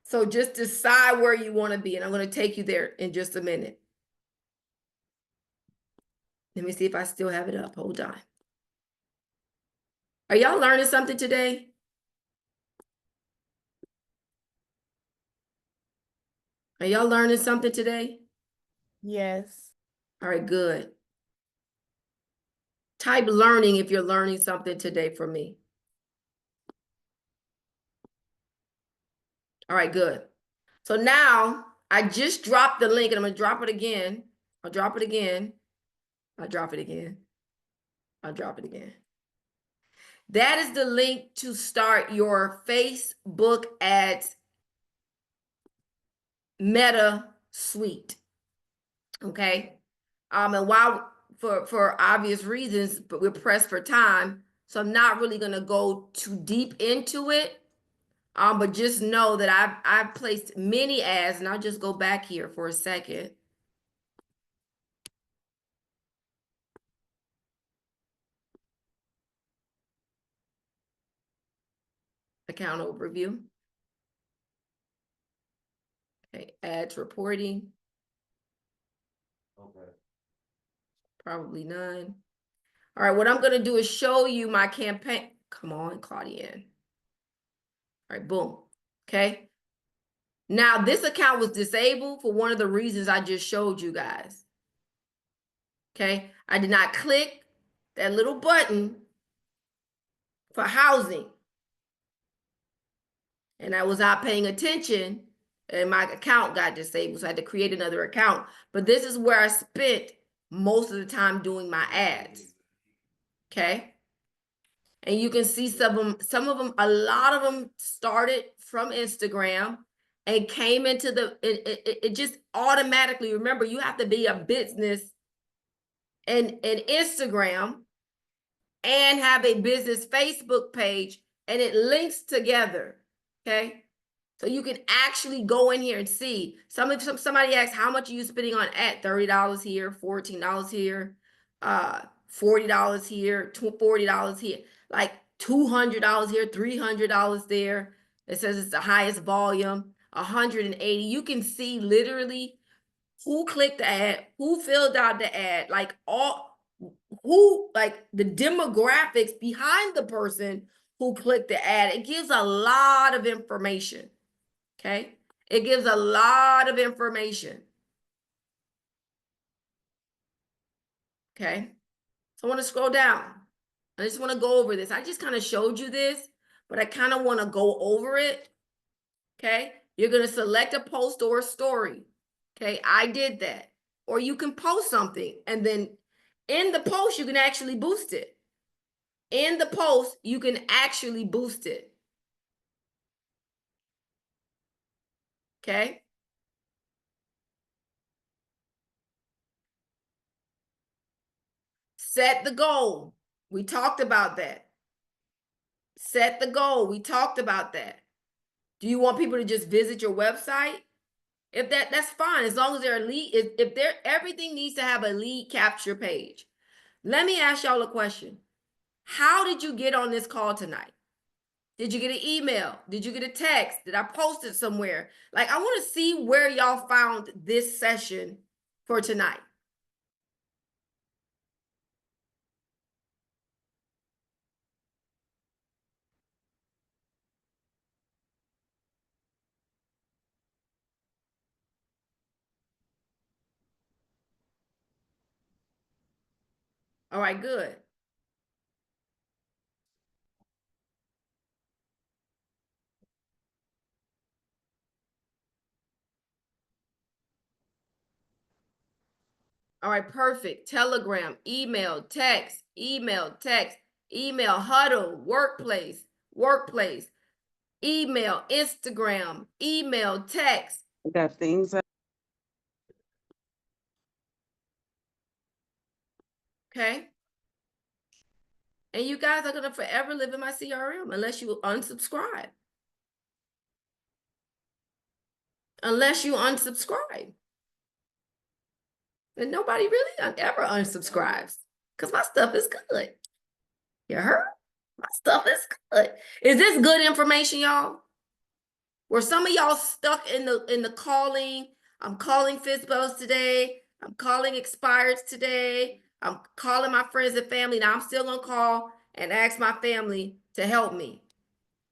So just decide where you want to be, and I'm going to take you there in just a minute. Let me see if I still have it up. Hold on. Are y'all learning something today? Are y'all learning something today? Yes. All right, good. Type learning if you're learning something today for me. All right, good. So now I just dropped the link and I'm going to drop it again. I'll drop it again. I'll drop it again. I'll drop it again. That is the link to start your Facebook ads Meta Suite. Okay. And while for obvious reasons, but we're pressed for time, so I'm not really gonna go too deep into it. But just know that I've placed many ads, and I'll just go back here for a second. Account overview. Okay, ads reporting. Okay. Probably none. All right, what I'm gonna do is show you my campaign. Come on, Claudian. All right, boom. Okay. Now this account was disabled for one of the reasons I just showed you guys. Okay, I did not click that little button for housing. And I was not paying attention and my account got disabled. So I had to create another account. But this is where I spent most of the time doing my ads. Okay. And you can see some of them, a lot of them started from Instagram and came into it just automatically, remember, you have to be a business in Instagram and have a business Facebook page, and it links together. Okay. So you can actually go in here and see. Somebody asked, how much are you spending on ad? $30 here, $14 here, $40 here, $40 here, like $200 here, $300 there. It says it's the highest volume, 180. You can see literally who clicked the ad, who filled out the ad, like like the demographics behind the person who clicked the ad. It gives a lot of information. Okay, it gives a lot of information. Okay, so I want to scroll down. I just want to go over this. I just kind of showed you this, but I kind of want to go over it. Okay, you're going to select a post or a story. Okay, I did that. Or you can post something and then in the post, you can actually boost it. In the post, you can actually boost it. Okay. Set the goal. We talked about that. Set the goal. We talked about that. Do you want people to just visit your website? If that's fine, as long as they're a lead, if they're everything needs to have a lead capture page. Let me ask y'all a question. How did you get on this call tonight? Did you get an email? Did you get a text? Did I post it somewhere? Like, I want to see where y'all found this session for tonight. All right, good. All right, perfect. Telegram, email, text, email, huddle, workplace, email, Instagram, email, text. I got things. Okay. And you guys are gonna forever live in my CRM unless you unsubscribe. Unless you unsubscribe. And nobody really ever unsubscribes because my stuff is good. You heard? My stuff is good. Is this good information, y'all? Were some of y'all stuck in the calling? I'm calling FISBOs today. I'm calling expireds today. I'm calling my friends and family. Now I'm still gonna call and ask my family to help me.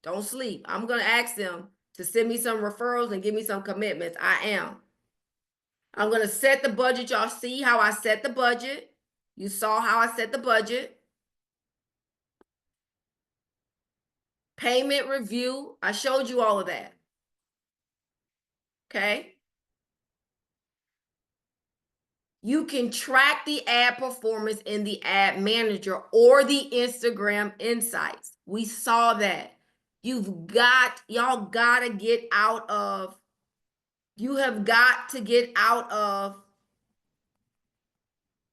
Don't sleep. I'm gonna ask them to send me some referrals and give me some commitments. I am. I'm gonna set the budget. Y'all see how I set the budget. You saw how I set the budget. Payment review. I showed you all of that. Okay. You can track the ad performance in the ad manager or the Instagram insights. We saw that. Y'all gotta get out of, you have got to get out of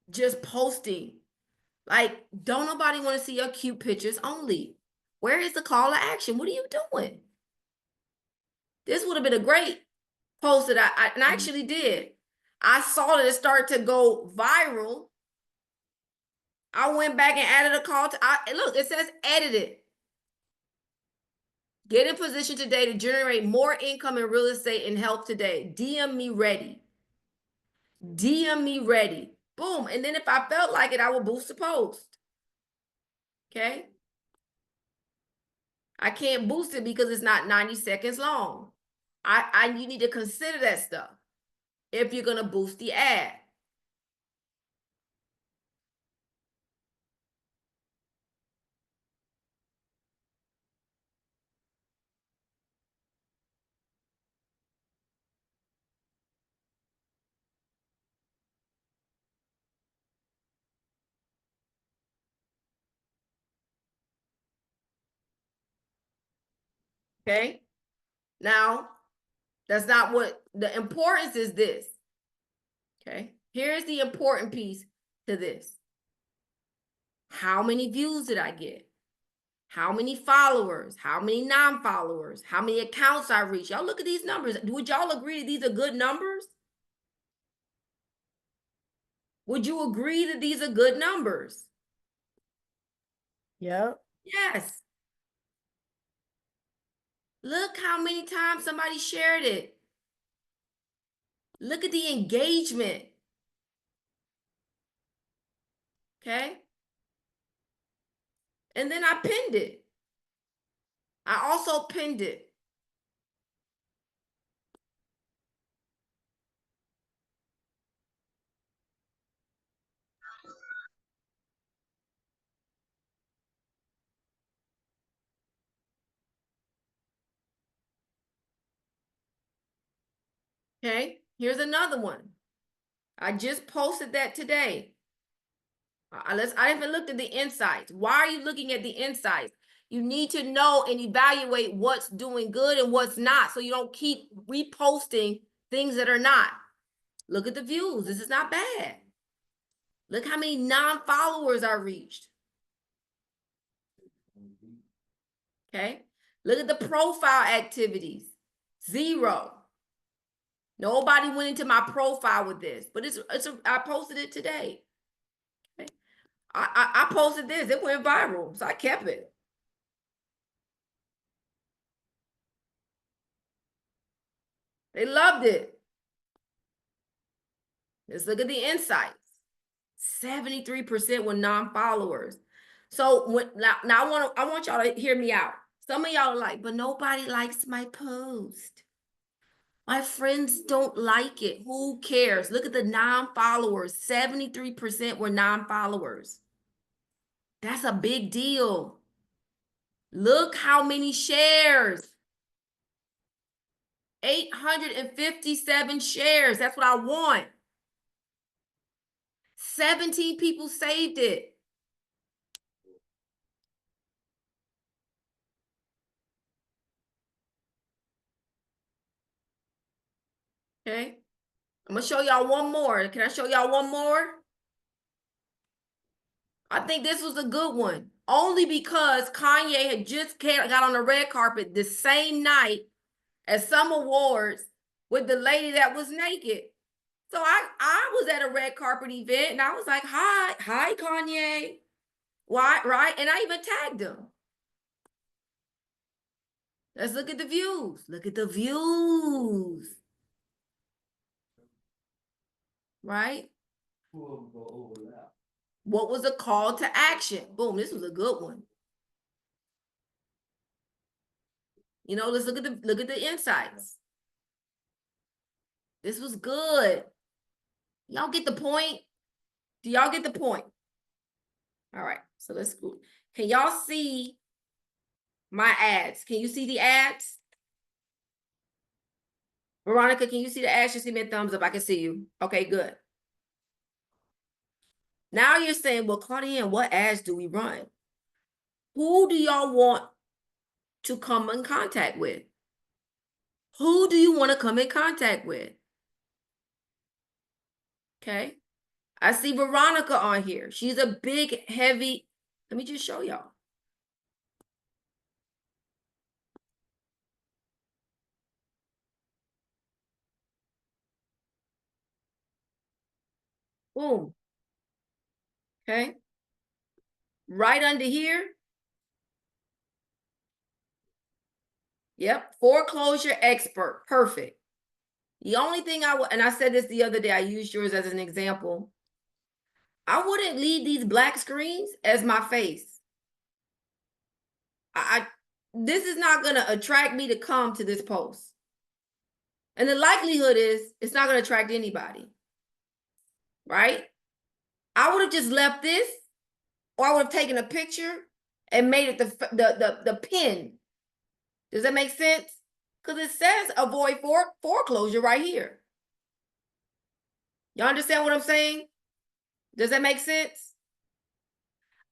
just posting. Like, don't nobody want to see your cute pictures only. Where is the call to action? What are you doing? This would have been a great post that I actually did. I saw that it start to go viral. I went back and added a call to, look, it says edited. Get in position today to generate more income in real estate and health today. DM me ready. DM me ready. Boom. And then if I felt like it, I will boost the post. Okay. I can't boost it because it's not 90 seconds long. You need to consider that stuff if you're gonna boost the ad. Okay. Now, that's not what the importance is. This. Okay. Here's the important piece to this. How many views did I get? How many followers? How many non-followers? How many accounts I reached? Y'all look at these numbers. Would y'all agree that these are good numbers? Would you agree that these are good numbers? Yep. Yes. Look how many times somebody shared it. Look at the engagement. Okay. And then I pinned it. I also pinned it. Okay. Here's another one. I just posted that today. I haven't looked at the insights. Why are you looking at the insights? You need to know and evaluate what's doing good and what's not, so you don't keep reposting things that are not. Look at the views. This is not bad. Look how many non-followers I reached. Okay. Look at the profile activities. 0. Nobody went into my profile with this, but I posted it today. Okay. I posted this. It went viral, so I kept it. They loved it. Let's look at the insights. 73% were non-followers. So now I want y'all to hear me out. Some of y'all are like, but nobody likes my post. My friends don't like it. Who cares? Look at the non-followers. 73% were non-followers. That's a big deal. Look how many shares. 857 shares. That's what I want. 17 people saved it. Okay. I'm going to show y'all one more. Can I show y'all one more? I think this was a good one. Only because Kanye had just got on the red carpet the same night as some awards with the lady that was naked. So I was at a red carpet event and I was like, hi, Kanye. Why, right? And I even tagged him. Let's look at the views. Look at the views. Right? What was a call to action? Boom, this was a good one. You know, let's look at the insights. This was good. Y'all get the point? Do y'all get the point? All right, so let's go. Can y'all see my ads? Can you see the ads? Veronica, can you see the ads? Just give me a thumbs up. I can see you. Okay, good. Now you're saying, well, Claudia, what ads do we run? Who do y'all want to come in contact with? Who do you want to come in contact with? Okay. I see Veronica on here. She's a big, heavy. Let me just show y'all. Boom. Okay. Right under here. Yep. Foreclosure expert. Perfect. The only thing and I said this the other day, I used yours as an example. I wouldn't leave these black screens as my face. This is not going to attract me to come to this post. And the likelihood is it's not going to attract anybody. Right? I would have just left this, or I would have taken a picture and made it the pin. Does that make sense? Because it says avoid foreclosure right here. Y'all understand what I'm saying? Does that make sense?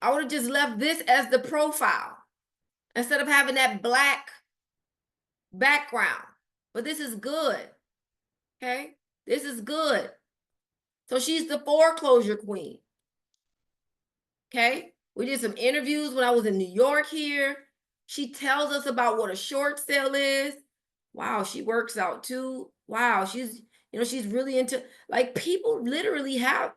I would have just left this as the profile instead of having that black background. But this is good. Okay? This is good. So she's the foreclosure queen. Okay? We did some interviews when I was in New York here. She tells us about what a short sale is. Wow, she works out too. Wow, she's really into, like, people literally have,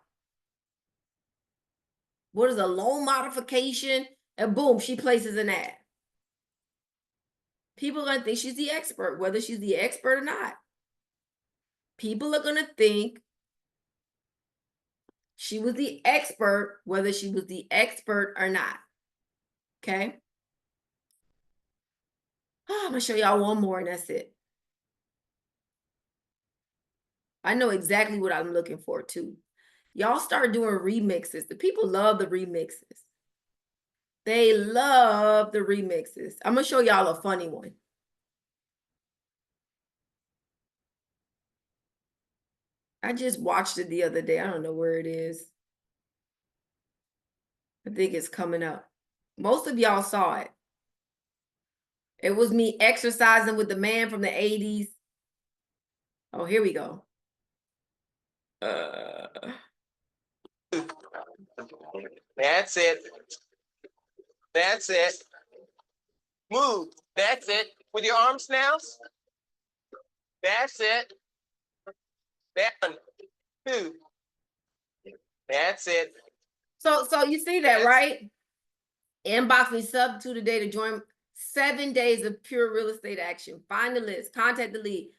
what is a loan modification? And boom, she places an ad. People are going to think she's the expert, whether she's the expert or not. People are going to think she was the expert, whether she was the expert or not. Okay? Oh, I'm going to show y'all one more and that's it. I know exactly what I'm looking for too. Y'all start doing remixes. The people love the remixes. They love the remixes. I'm going to show y'all a funny one. I just watched it the other day. I don't know where it is. I think it's coming up. Most of y'all saw it. It was me exercising with the man from the 80s. Oh, here we go. That's it. That's it. Move. That's it. With your arms now. That's it. Down. 2. That's it. So you see that, right? Inbox me sub to today to join 7 days of pure real estate action. Find the list, contact the lead.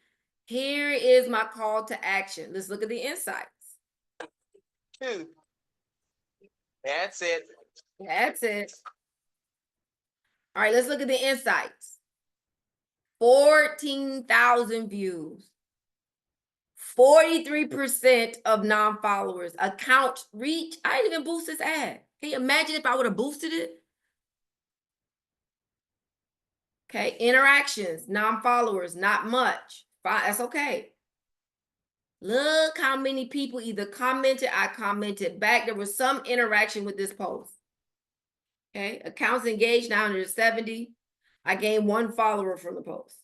Here is my call to action. Let's look at the insights. 2. That's it. That's it. All right, let's look at the insights. 14,000 views. 43% of non-followers. Account reach. I didn't even boost this ad. Can you imagine if I would have boosted it? Okay, interactions, non-followers, not much. Fine, that's okay. Look how many people either commented, I commented back. There was some interaction with this post. Okay, accounts engaged, 970. I gained 1 follower from the post.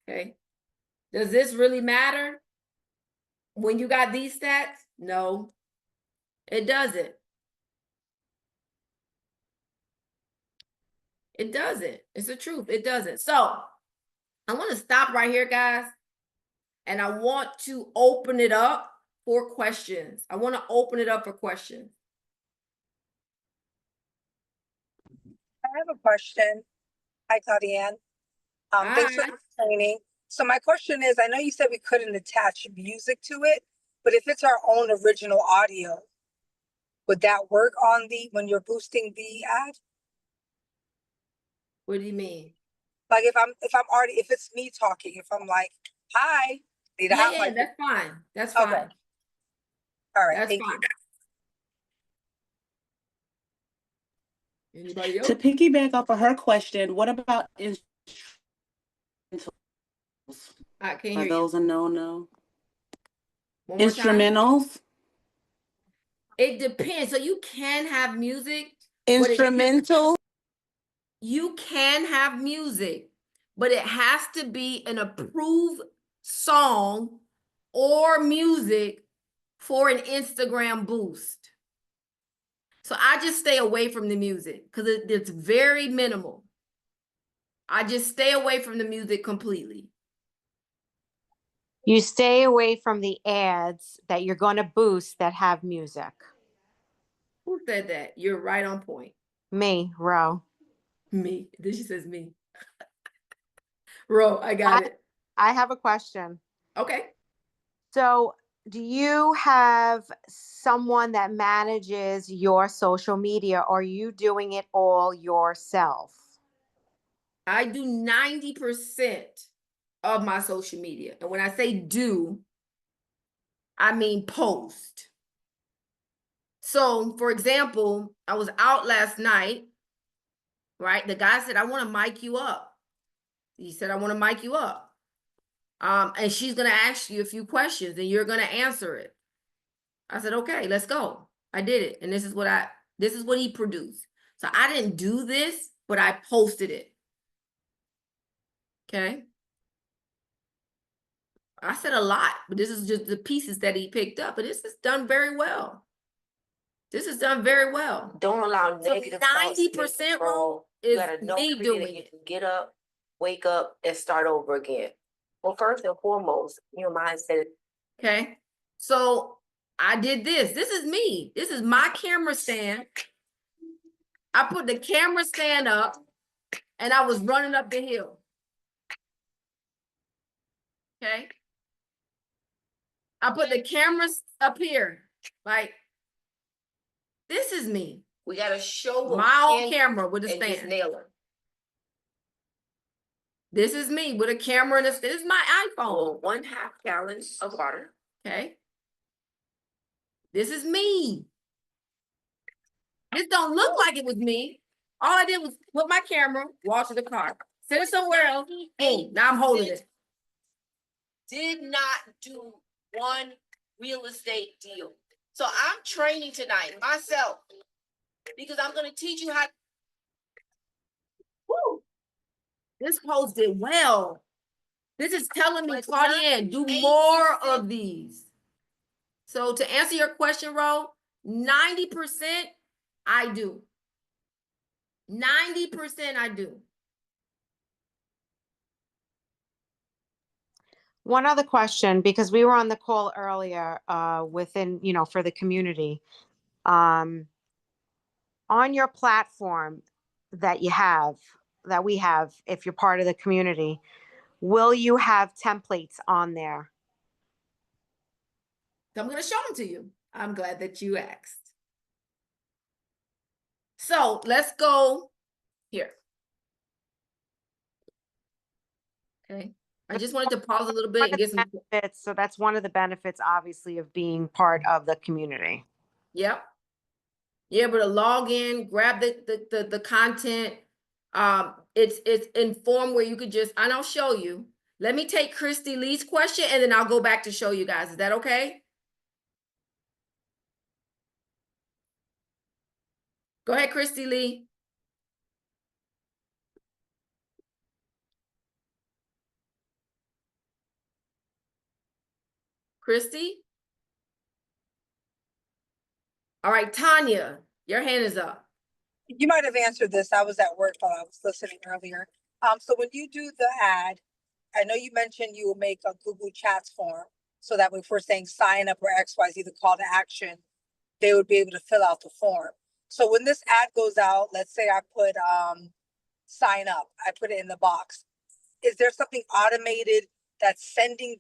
Okay, does this really matter when you got these stats? No, it doesn't. It doesn't. It's the truth. It doesn't. So I want to stop right here, guys. And I want to open it up for questions. I want to open it up for questions. I have a question. Hi, Claudiane. Thanks for Hi. the training. So my question is, I know you said we couldn't attach music to it, but if it's our own original audio, would that work on when you're boosting the ad? What do you mean? Like if it's me talking, if I'm like, hi, need a hot Yeah, mic. that's fine. That's Okay. fine. All right, That's thank fine. Anybody else? To piggyback off of her question, what about instrumentals? I can't Are hear those you. a no-no? One more time. Instrumentals? It depends. So you can have music. but Instrumental? You can have music, but it has to be an approved song or music for an Instagram boost. So I just stay away from the music because it's very minimal. I just stay away from the music completely. You stay away from the ads that you're going to boost that have music. Who said that? You're right on point. Me, Ro. Me. Then she says me. Ro, I got it. I have a question. Okay. So, do you have someone that manages your social media, or are you doing it all yourself? I do 90% of my social media. And when I say do, I mean post. So, for example, I was out last night, right? The guy said, I want to mic you up. He said, I want to mic you up. And she's going to ask you a few questions and you're going to answer it. I said, okay, let's go. I did it. And this is what he produced. So I didn't do this, but I posted it. Okay. I said a lot, but this is just the pieces that he picked up. And this is done very well. This is done very well. Don't allow negative thoughts to 90% control. is You gotta know me every day doing that you it. can get up, wake up, and start over again. Well, first and foremost, your mindset. Okay. So I did this. This is me. This is my camera stand. I put the camera stand up and I was running up the hill. Okay. I put the cameras up here. Like, this is me. We gotta show them My own camera with a and just stand. nail them. This is me with a camera and this is my iPhone. 1/2 gallon of water. Okay. This is me. This don't look like it was me. All I did was put my camera, walk to the car, sit it somewhere else. Boom, now I'm holding it. Did not do one real estate deal. So I'm training tonight myself because I'm gonna teach you how. Woo. This post did well. This is telling me, Claudiane, do more of these. So to answer your question, Ro, 90% I do. 90% I do. One other question, because we were on the call earlier for the community. On your platform that we have, if you're part of the community, will you have templates on there? So I'm going to show them to you. I'm glad that you asked. So let's go here. Okay. I just wanted to pause a little bit and get some. Benefits, so that's one of the benefits, obviously, of being part of the community. Yep. You're able to log in, grab the content. It's informed where you could just, and I'll show you. Let me take Christy Lee's question and then I'll go back to show you guys. Is that okay? Go ahead, Christy Lee. Christy? All right, Tanya, your hand is up. You might have answered this. I was at work while I was listening earlier. So when you do the ad, I know you mentioned you will make a Google Chats form so that if we're saying sign up or XYZ, the call to action, they would be able to fill out the form. So when this ad goes out, let's say I put sign up, I put it in the box. Is there something automated that's sending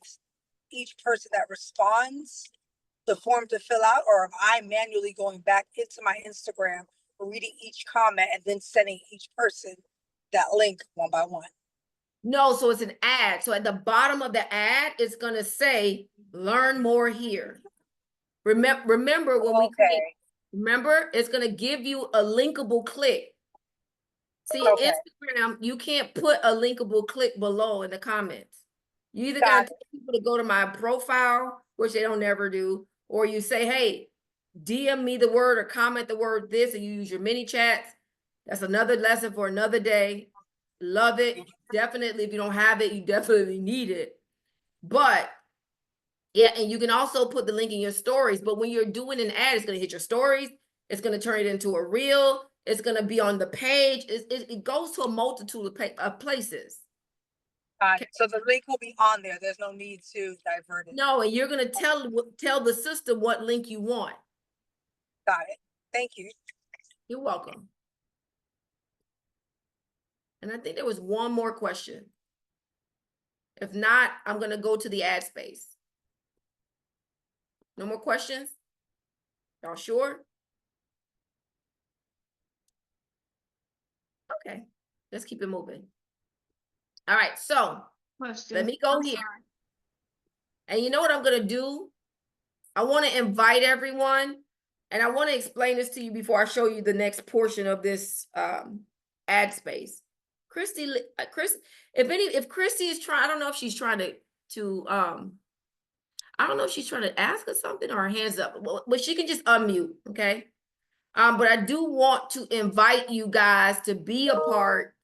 each person that responds the form to fill out, or am I manually going back into my Instagram, reading each comment and then sending each person that link one by one? No, so it's an ad. So at the bottom of the ad, it's going to say, learn more here. Remember when we click, remember, it's going to give you a linkable click. See, Instagram, you can't put a linkable click below in the comments. You either got to tell people to go to my profile, which they don't ever do, or you say, hey, DM me the word or comment the word this, and you use your mini chats. That's another lesson for another day. Love it. Definitely, if you don't have it, you definitely need it. But yeah, and you can also put the link in your stories. But when you're doing an ad, it's going to hit your stories. It's going to turn it into a reel. It's going to be on the page. It goes to a multitude of places. Okay. So the link will be on there. There's no need to divert it. No, and you're going to tell the system what link you want. Got it. Thank you. You're welcome. And I think there was one more question. If not, I'm going to go to the ad space. No more questions? Y'all sure? Okay, let's keep it moving. All right, so let me go here. And you know what I'm going to do? I want to invite everyone, and I want to explain this to you before I show you the next portion of this ad space. Christy, if Christy is trying, I don't know if she's trying to I don't know if she's trying to ask us something or her hands up, but she can just unmute, okay? But I do want to invite you guys to be a part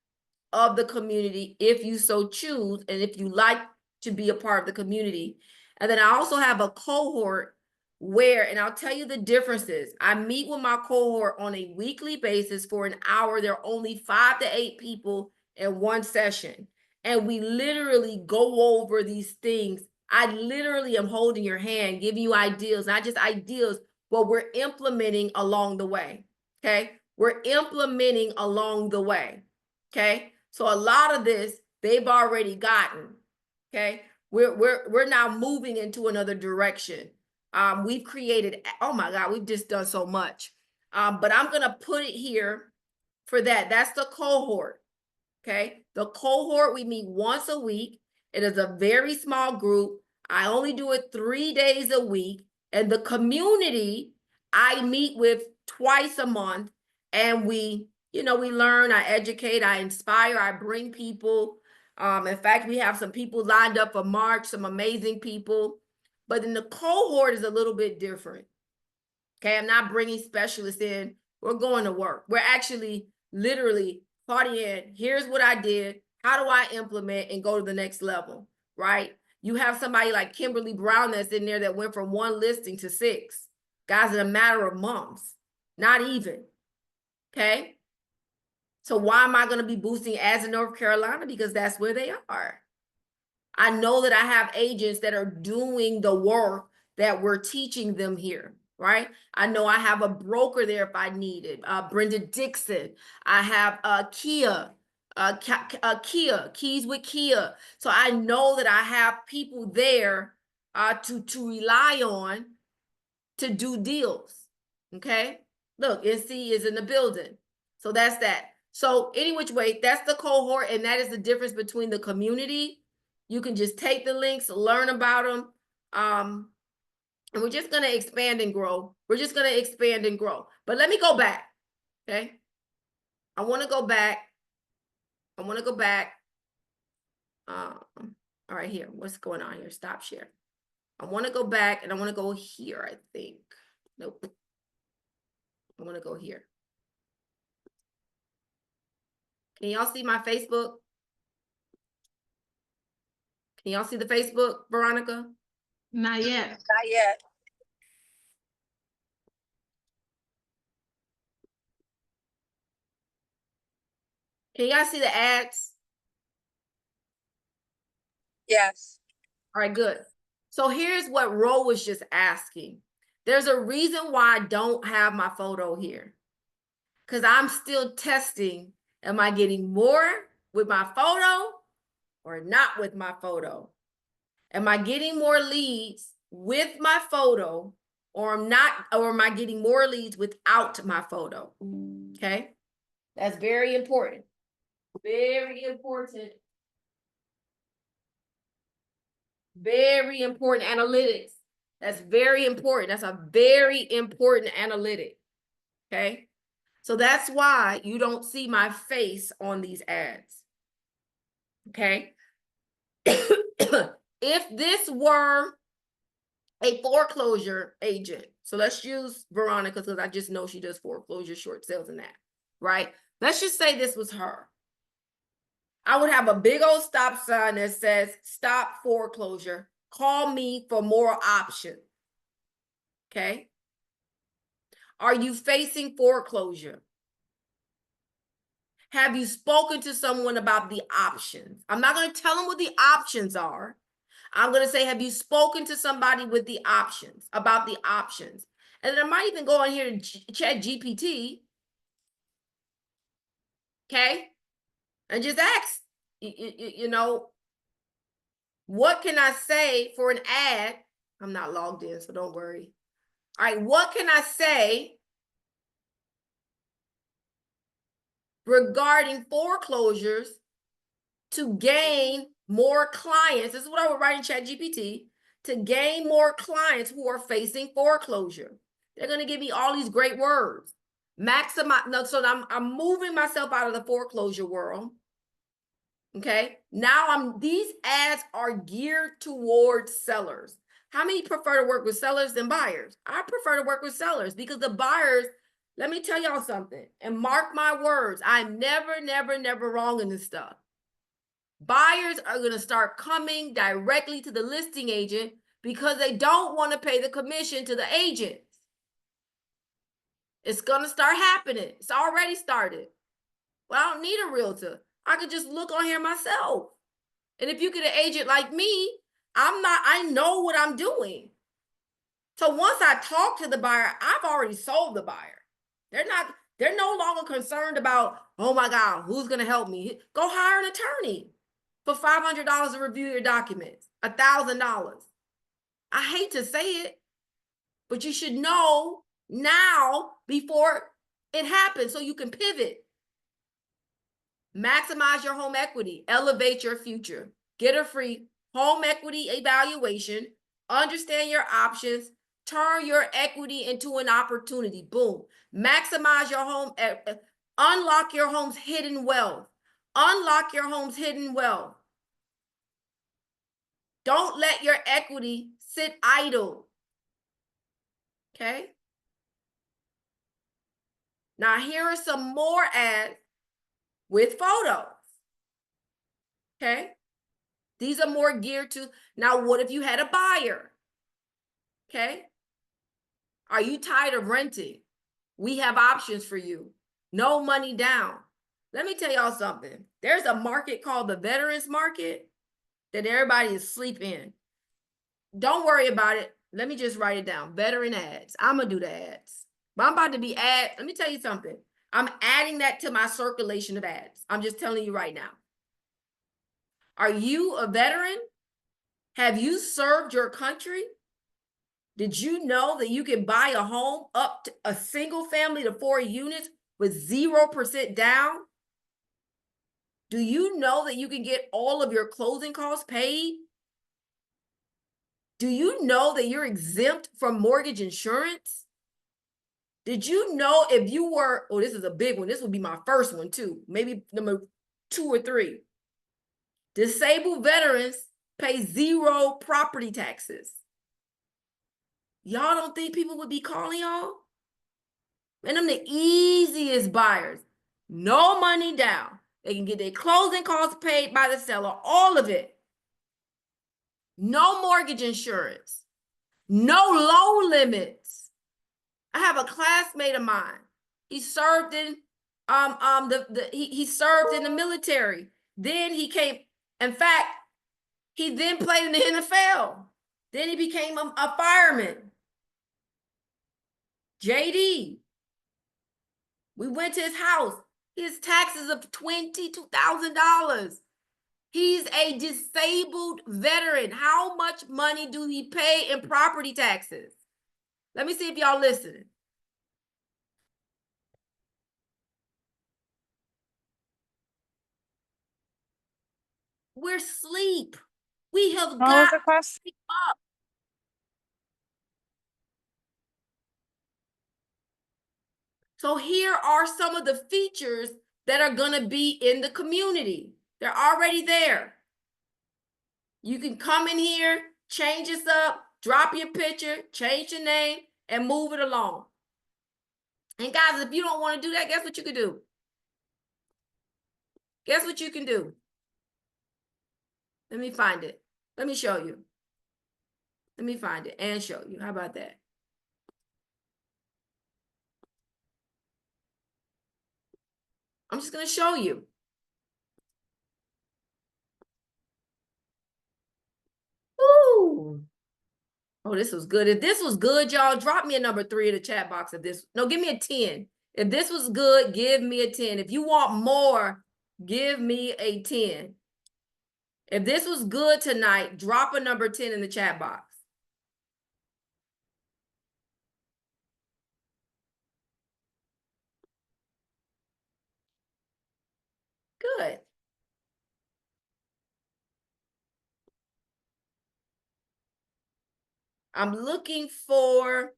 of the community if you so choose, and if you like to be a part of the community. And then I also have a cohort where, and I'll tell you the differences. I meet with my cohort on a weekly basis for an hour. There are only 5 to 8 people in one session. And we literally go over these things. I literally am holding your hand, giving you ideas, not just ideas, but we're implementing along the way. Okay. We're implementing along the way. Okay. So a lot of this they've already gotten. Okay. We're now moving into another direction. We've created, oh my God, we've just done so much. But I'm going to put it here for that. That's the cohort. Okay. The cohort, we meet once a week. It is a very small group. I only do it 3 days a week. And the community, I meet with twice a month, and we learn, I educate, I inspire, I bring people. In fact, we have some people lined up for March, some amazing people. But then the cohort is a little bit different. Okay, I'm not bringing specialists in. We're going to work. We're actually literally, Claudienne, here's what I did. How do I implement and go to the next level, right? You have somebody like Kimberly Brown that's in there that went from 1 listing to 6. Guys, in a matter of months, not even, okay? So why am I going to be boosting ads in North Carolina? Because that's where they are. I know that I have agents that are doing the work that we're teaching them here, right? I know I have a broker there if I need it. Brenda Dixon. I have Kia. Kia, Keys with Kia. So I know that I have people there to rely on to do deals. Okay. Look, NC is in the building. So that's that. So any which way, that's the cohort, and that is the difference between the community. You can just take the links, learn about them. And we're just gonna expand and grow. We're just gonna expand and grow. But let me go back. Okay. I want to go back. All right, here. What's going on here? Stop share. I want to go back and I want to go here, I think. Nope. I want to go here. Can y'all see my Facebook? Can y'all see the Facebook, Veronica? Not yet. Not yet. Can y'all see the ads? Yes. All right, good. So here's what Ro was just asking. There's a reason why I don't have my photo here. Because I'm still testing, am I getting more with my photo or not with my photo? Am I getting more leads with my photo or am I getting more leads without my photo? Okay. That's very important. Very important. Very important analytics. That's very important. That's a very important analytic. Okay. So that's why you don't see my face on these ads. Okay. If this were a foreclosure agent, so let's use Veronica because I just know she does foreclosure, short sales and that, right? Let's just say this was her. I would have a big old stop sign that says, stop foreclosure. Call me for more options. Okay. Are you facing foreclosure? Have you spoken to someone about the options? I'm not going to tell them what the options are. I'm going to say, have you spoken to somebody with the options, about the options? And then I might even go in here to chat GPT. Okay. And just ask, you know, what can I say for an ad? I'm not logged in, so don't worry. All right. What can I say regarding foreclosures to gain more clients? This is what I would write in ChatGPT, to gain more clients who are facing foreclosure. They're going to give me all these great words. Maximize. No, so I'm moving myself out of the foreclosure world. Okay. Now these ads are geared towards sellers. How many prefer to work with sellers than buyers? I prefer to work with sellers because the buyers, let me tell y'all something, and mark my words, I'm never wrong in this stuff. Buyers are going to start coming directly to the listing agent because they don't want to pay the commission to the agent. It's going to start happening. It's already started. Well, I don't need a realtor. I could just look on here myself. And if you get an agent like me, I know what I'm doing. So once I talk to the buyer, I've already sold the buyer. They're no longer concerned about, oh my God, who's going to help me? Go hire an attorney for $500 to review your documents, $1,000. I hate to say it, but you should know now before it happens so you can pivot. Maximize your home equity, elevate your future, get a free home equity evaluation, understand your options, turn your equity into an opportunity. Boom. Maximize your home, unlock your home's hidden wealth. Unlock your home's hidden wealth. Don't let your equity sit idle. Okay. Now here are some more ads with photos. Okay. These are more geared to, now what if you had a buyer? Okay. Are you tired of renting? We have options for you. No money down. Let me tell y'all something. There's a market called the veterans market that everybody is asleep in. Don't worry about it. Let me just write it down. Veteran ads. I'm going to do the ads. But I'm about to be let me tell you something. I'm adding that to my circulation of ads. I'm just telling you right now. Are you a veteran? Have you served your country? Did you know that you can buy a home up to a single family to 4 units with 0% down? Do you know that you can get all of your closing costs paid? Do you know that you're exempt from mortgage insurance? Did you know if you were, oh, this is a big one. This would be my first one too. Maybe number 2 or 3. Disabled veterans pay 0 property taxes. Y'all don't think people would be calling y'all? And I'm the easiest buyers. No money down. They can get their closing costs paid by the seller, all of it. No mortgage insurance. No loan limits. I have a classmate of mine. He served in he served in the military. Then he came, in fact, he then played in the NFL. Then he became a fireman. JD. We went to his house. His taxes of $22,000. He's a disabled veteran. How much money do he pay in property taxes? Let me see if y'all listening. We're asleep. We have got to wake up. So here are some of the features that are going to be in the community. They're already there. You can come in here, change this up, drop your picture, change your name, and move it along. And guys, if you don't want to do that, guess what you can do? Guess what you can do? Let me find it. Let me show you. Let me find it and show you. How about that? I'm just going to show you. Ooh. Oh, this was good. If this was good, y'all, drop me a number 3 in the chat box. If this, no, give me a 10. If this was good, give me a 10. If you want more, give me a 10. If this was good tonight, drop a number 10 in the chat box. Good. I'm looking for,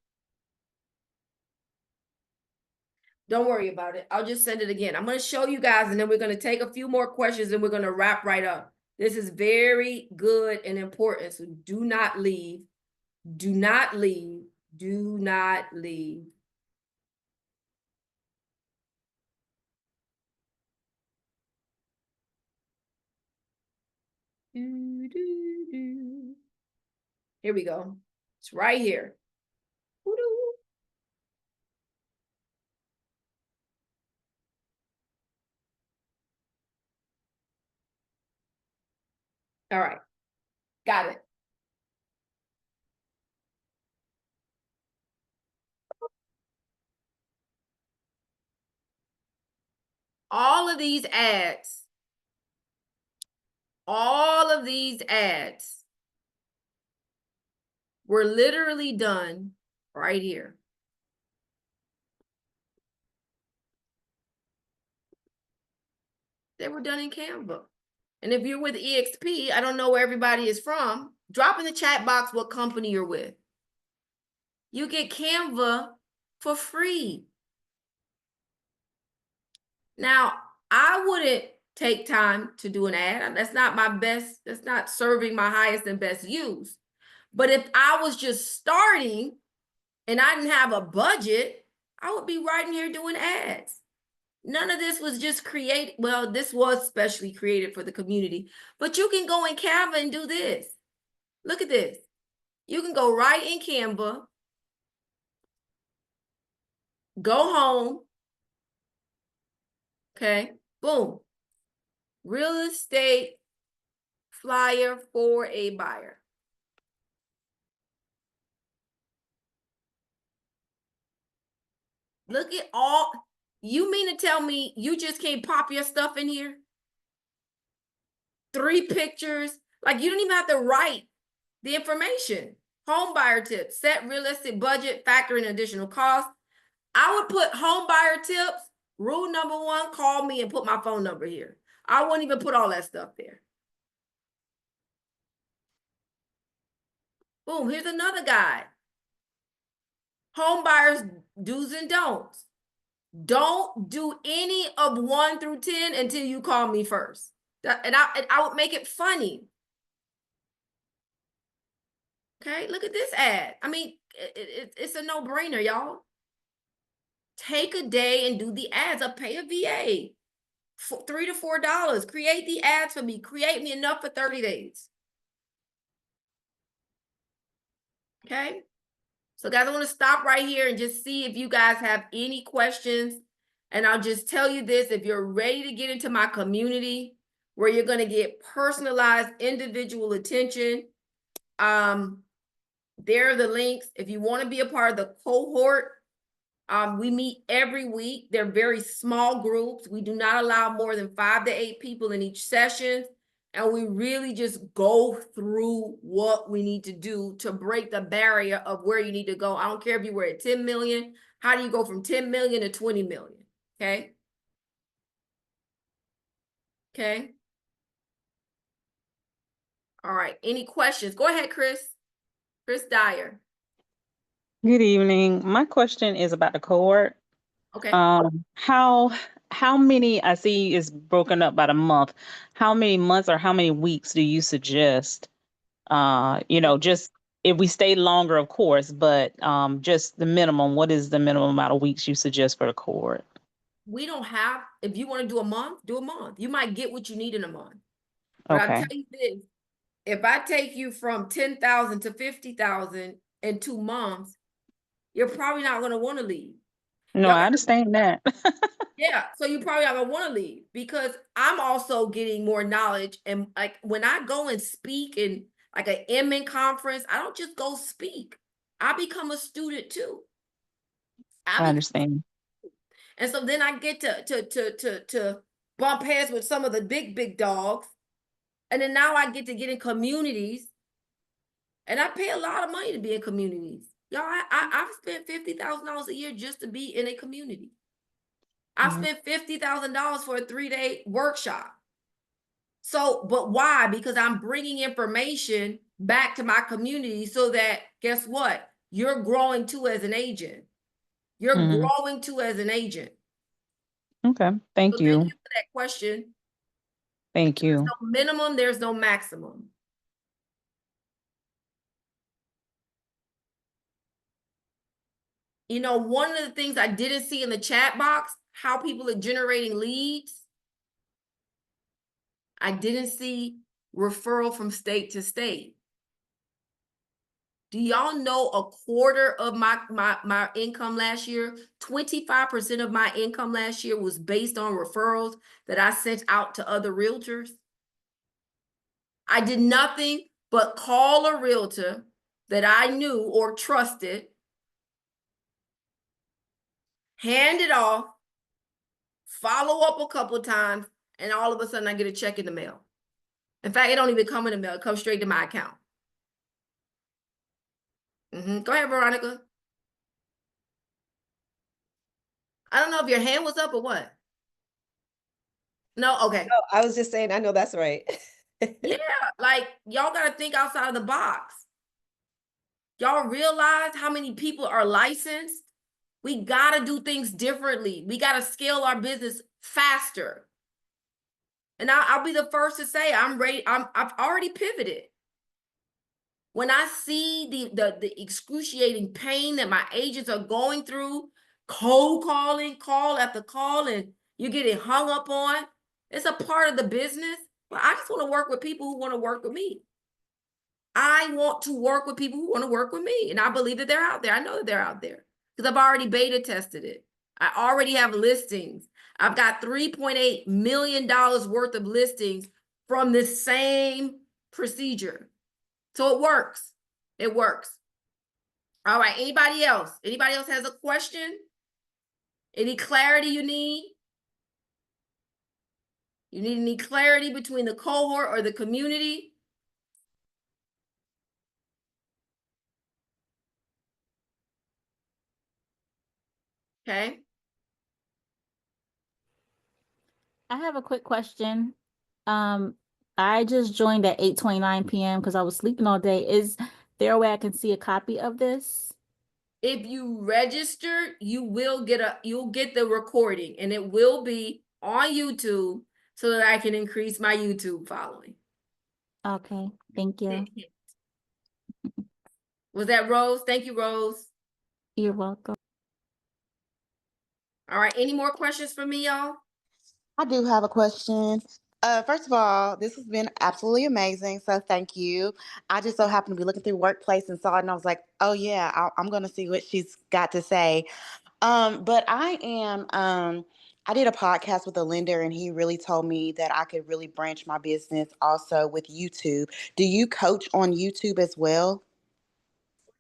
don't worry about it. I'll just send it again. I'm going to show you guys, and then we're going to take a few more questions, and we're going to wrap right up. This is very good and important, so do not leave. Do not leave. Do not leave. Here we go. It's right here. All right. Got it. All of these ads were literally done right here. They were done in Canva. And if you're with EXP, I don't know where everybody is from. Drop in the chat box what company you're with. You get Canva for free. Now, I wouldn't take time to do an ad. That's not my best. That's not serving my highest and best use. But if I was just starting and I didn't have a budget, I would be right in here doing ads. None of this was just created. Well, this was specially created for the community, but you can go in Canva and do this. Look at this. You can go right in Canva, go home. Okay, boom. Real estate flyer for a buyer. Look at all, You mean to tell me you just can't pop your stuff in here? 3 pictures, like you don't even have to write the information. Home buyer tips, set realistic budget, factor in additional costs. I would put home buyer tips, rule number 1, call me and put my phone number here. I wouldn't even put all that stuff there. Boom, here's another guide. Home buyers do's and don'ts. Don't do any of 1 through 10 until you call me first. And I would make it funny. Okay, look at this ad. I mean, it's a no-brainer, y'all. Take a day and do the ads. I'll pay a VA for $3 to $4. Create the ads for me. Create me enough for 30 days. Okay. So guys, I want to stop right here and just see if you guys have any questions. And I'll just tell you this, if you're ready to get into my community where you're going to get personalized individual attention, there are the links. If you want to be a part of the cohort, we meet every week. They're very small groups. We do not allow more than 5 to 8 people in each session. And we really just go through what we need to do to break the barrier of where you need to go. I don't care if you were at 10 million. How do you go from 10 million to 20 million? Okay. Okay. All right. Any questions? Go ahead, Chris. Chris Dyer. Good evening. My question is about the cohort. Okay. How many, I see is broken up by the month. How many months or how many weeks do you suggest? Just if we stay longer, of course, but just the minimum, what is the minimum amount of weeks you suggest for the cohort? We don't have, if you want to do a month, do a month. You might get what you need in a month. But Okay. I'll tell you this, if I take you from 10,000 to 50,000 in 2 months, you're probably not going to want to leave. No, Y'all I understand that. Yeah, so you probably not gonna want to leave because I'm also getting more knowledge. And like when I go and speak in like an Inman conference, I don't just go speak. I become a student too. I understand. And so then I get to bump heads with some of the big dogs. And then now I get in communities. And I pay a lot of money to be in communities. Y'all, I've spent $50,000 a year just to be in a community. I spent $50,000 for a 3-day workshop. So, but why? Because I'm bringing information back to my community so that, guess what? You're growing too as an agent. You're growing too as an agent. Okay, thank So you. thank you for that question. Thank you. There's no minimum, there's no maximum. You know, one of the things I didn't see in the chat box, how people are generating leads. I didn't see referral from state to state. Do y'all know a quarter of my income last year, 25% of my income last year was based on referrals that I sent out to other realtors? I did nothing but call a realtor that I knew or trusted, hand it off, follow up a couple of times, and all of a sudden I get a check in the mail. In fact, it don't even come in the mail. It comes straight to my account. Go ahead, Veronica. I don't know if your hand was up or what. No, okay. No, I was just saying, I know that's right. Yeah, like y'all gotta think outside of the box. Y'all realize how many people are licensed? We gotta do things differently. We gotta scale our business faster. And I'll be the first to say I'm ready. I've already pivoted. When I see the excruciating pain that my agents are going through, cold calling, call after call, and you're getting hung up on, it's a part of the business. But I just want to work with people who want to work with me. I want to work with people who want to work with me. And I believe that they're out there. I know that they're out there because I've already beta tested it. I already have listings. I've got $3.8 million worth of listings from this same procedure. So it works. It works. All right. Anybody else? Anybody else has a question? Any clarity you need? You need any clarity between the cohort or the community? Okay. I have a quick question. Um, I just joined at 8:29 p.m. because I was sleeping all day. Is there a way I can see a copy of this? If you register, you'll get the recording, and it will be on YouTube so that I can increase my YouTube following. Okay, thank you. Was that Rose? Thank you, Rose. You're welcome. All right, any more questions for me, y'all? I do have a question. First of all, this has been absolutely amazing. So thank you. I just so happened to be looking through Workplace and saw it, and I was like, oh yeah, I'm going to see what she's got to say. But I did a podcast with a lender, and he really told me that I could really branch my business also with YouTube. Do you coach on YouTube as well?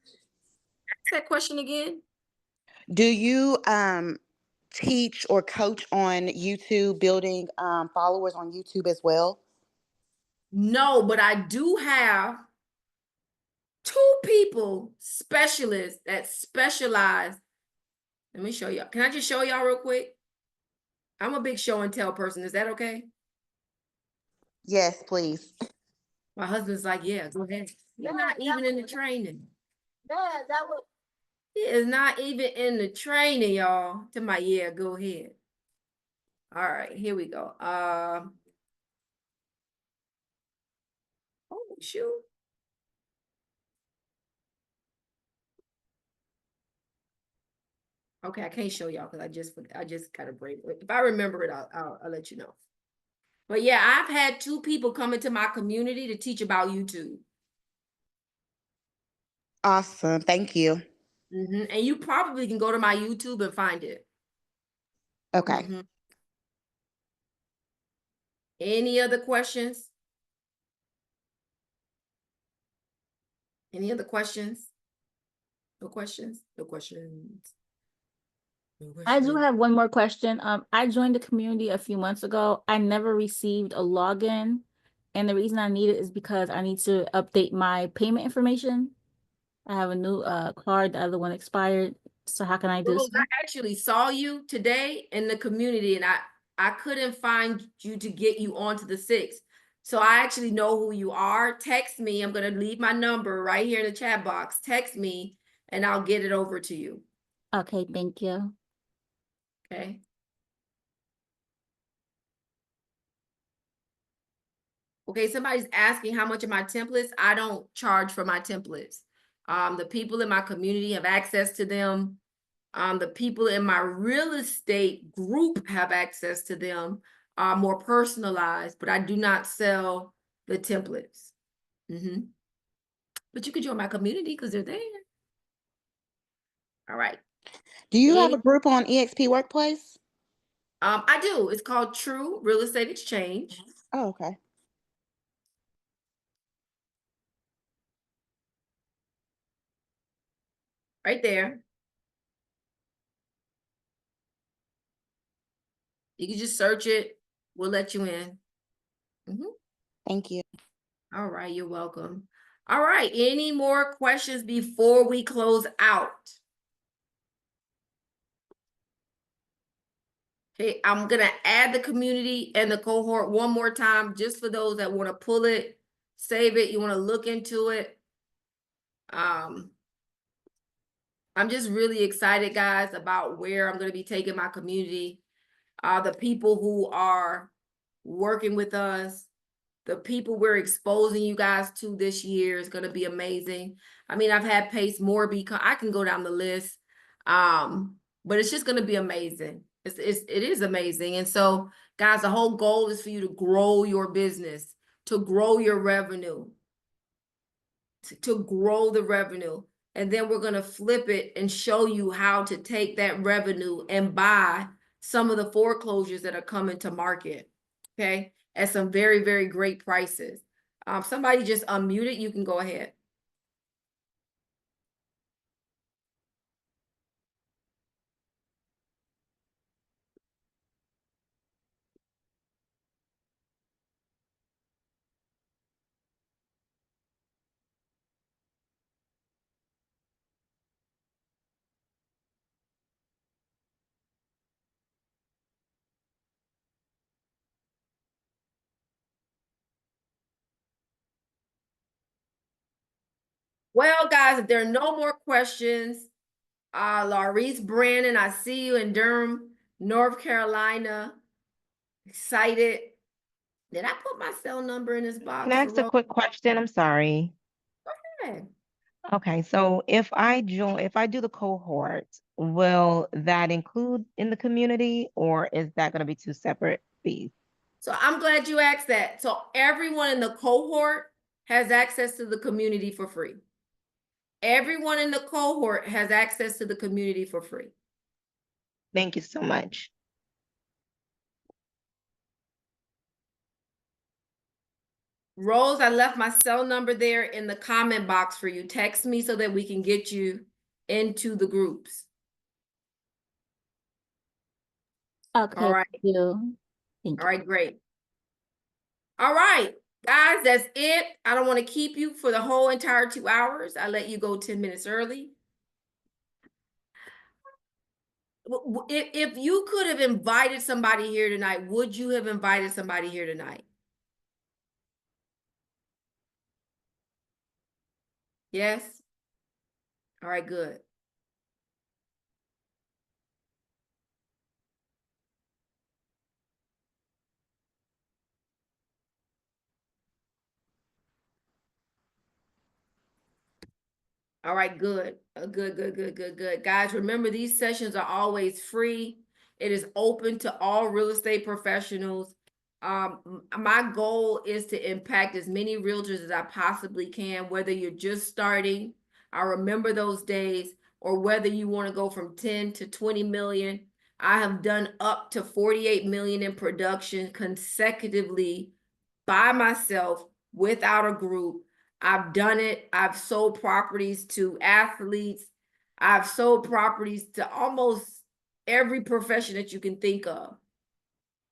Ask that question again. Do you teach or coach on YouTube, building followers on YouTube as well? No, but I do have 2 people, specialists that specialize. Let me show y'all. Can I just show y'all real quick? I'm a big show and tell person. Is that okay? Yes, please. My husband's like, yeah, go ahead. You're not even in the training. He is not even in the training, y'all. To my, yeah, go ahead. All right, here we go. Oh, shoot. Okay, I can't show y'all because I just got a break. If I remember it, I'll let you know. But yeah, I've had 2 people come into my community to teach about YouTube. Awesome. Thank you. And you probably can go to my YouTube and find it. Okay. Any other questions? Any other questions? No questions? No questions. No I do questions. have one more question. I joined the community a few months ago. I never received a login, and the reason I need it is because I need to update my payment information. I have a new card, the other one expired. So how can I do Rose, so? I actually saw you today in the community, and I couldn't find you to get you onto the 6th. So I actually know who you are. Text me. I'm gonna leave my number right here in the chat box. Text me, and I'll get it over to you. Okay, thank you. Okay. Okay, somebody's asking how much of my templates. I don't charge for my templates. The people in my community have access to them. The people in my real estate group have access to them, more personalized, but I do not sell the templates. But you can join my community because they're there. All right. Do you have a group on EXP Workplace? I do. It's called True Real Estate Exchange. Oh, okay. Right there. You can just search it. We'll let you in. Thank you. All right, you're welcome. All right, any more questions before we close out? Okay, I'm gonna add the community and the cohort one more time, just for those that want to pull it, save it, you want to look into it. I'm just really excited, guys, about where I'm going to be taking my community. The people who are working with us, the people we're exposing you guys to this year is going to be amazing. I mean, I've had Pace Morby, I can go down the list, but it's just going to be amazing. It is amazing. And so, guys, the whole goal is for you to grow your business, to grow your revenue, to grow the revenue. And then we're going to flip it and show you how to take that revenue and buy some of the foreclosures that are coming to market, okay, at some very, very great prices. Somebody just unmuted. You can go ahead. Well, guys, if there are no more questions, Laurice Brandon, I see you in Durham, North Carolina. Excited. Did I put my cell number in this box? Can I ask a quick question? I'm sorry. Okay. Okay, so if I do the cohort, will that include in the community or is that going to be two separate fees? So I'm glad you asked that. So everyone in the cohort has access to the community for free. Everyone in the cohort has access to the community for free. Thank you so much. Rose, I left my cell number there in the comment box for you. Text me so that we can get you into the groups. Okay. All right. Thank you. Thank All right, great. All right, guys, that's it. I don't want to keep you for the whole entire 2 hours. I let you go 10 minutes early. If you could have invited somebody here tonight, would you have invited somebody here tonight? Yes? All right, good. All right, good. Good. Guys, remember these sessions are always free. It is open to all real estate professionals. My goal is to impact as many realtors as I possibly can, whether you're just starting, I remember those days, or whether you want to go from 10 to 20 million. I have done up to 48 million in production consecutively by myself without a group. I've done it. I've sold properties to athletes. I've sold properties to almost every profession that you can think of.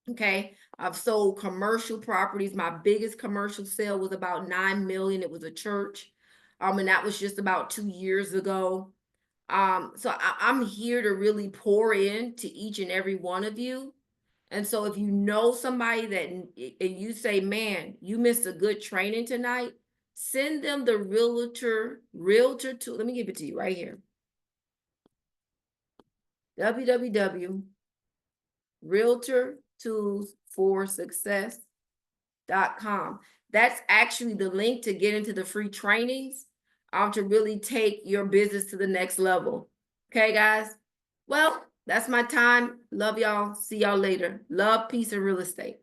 Okay. I've sold commercial properties. My biggest commercial sale was about 9 million. It was a church. And that was just about 2 years ago. So I'm here to really pour into each and every one of you. And so if you know somebody that and you say, man, you missed a good training tonight, send them the realtor tool. Let me give it to you right here. www.realtortoolsforsuccess.com. That's actually the link to get into the free trainings, to really take your business to the next level. Okay, guys? Well, that's my time. Love y'all. See y'all later. Love, peace, and real estate.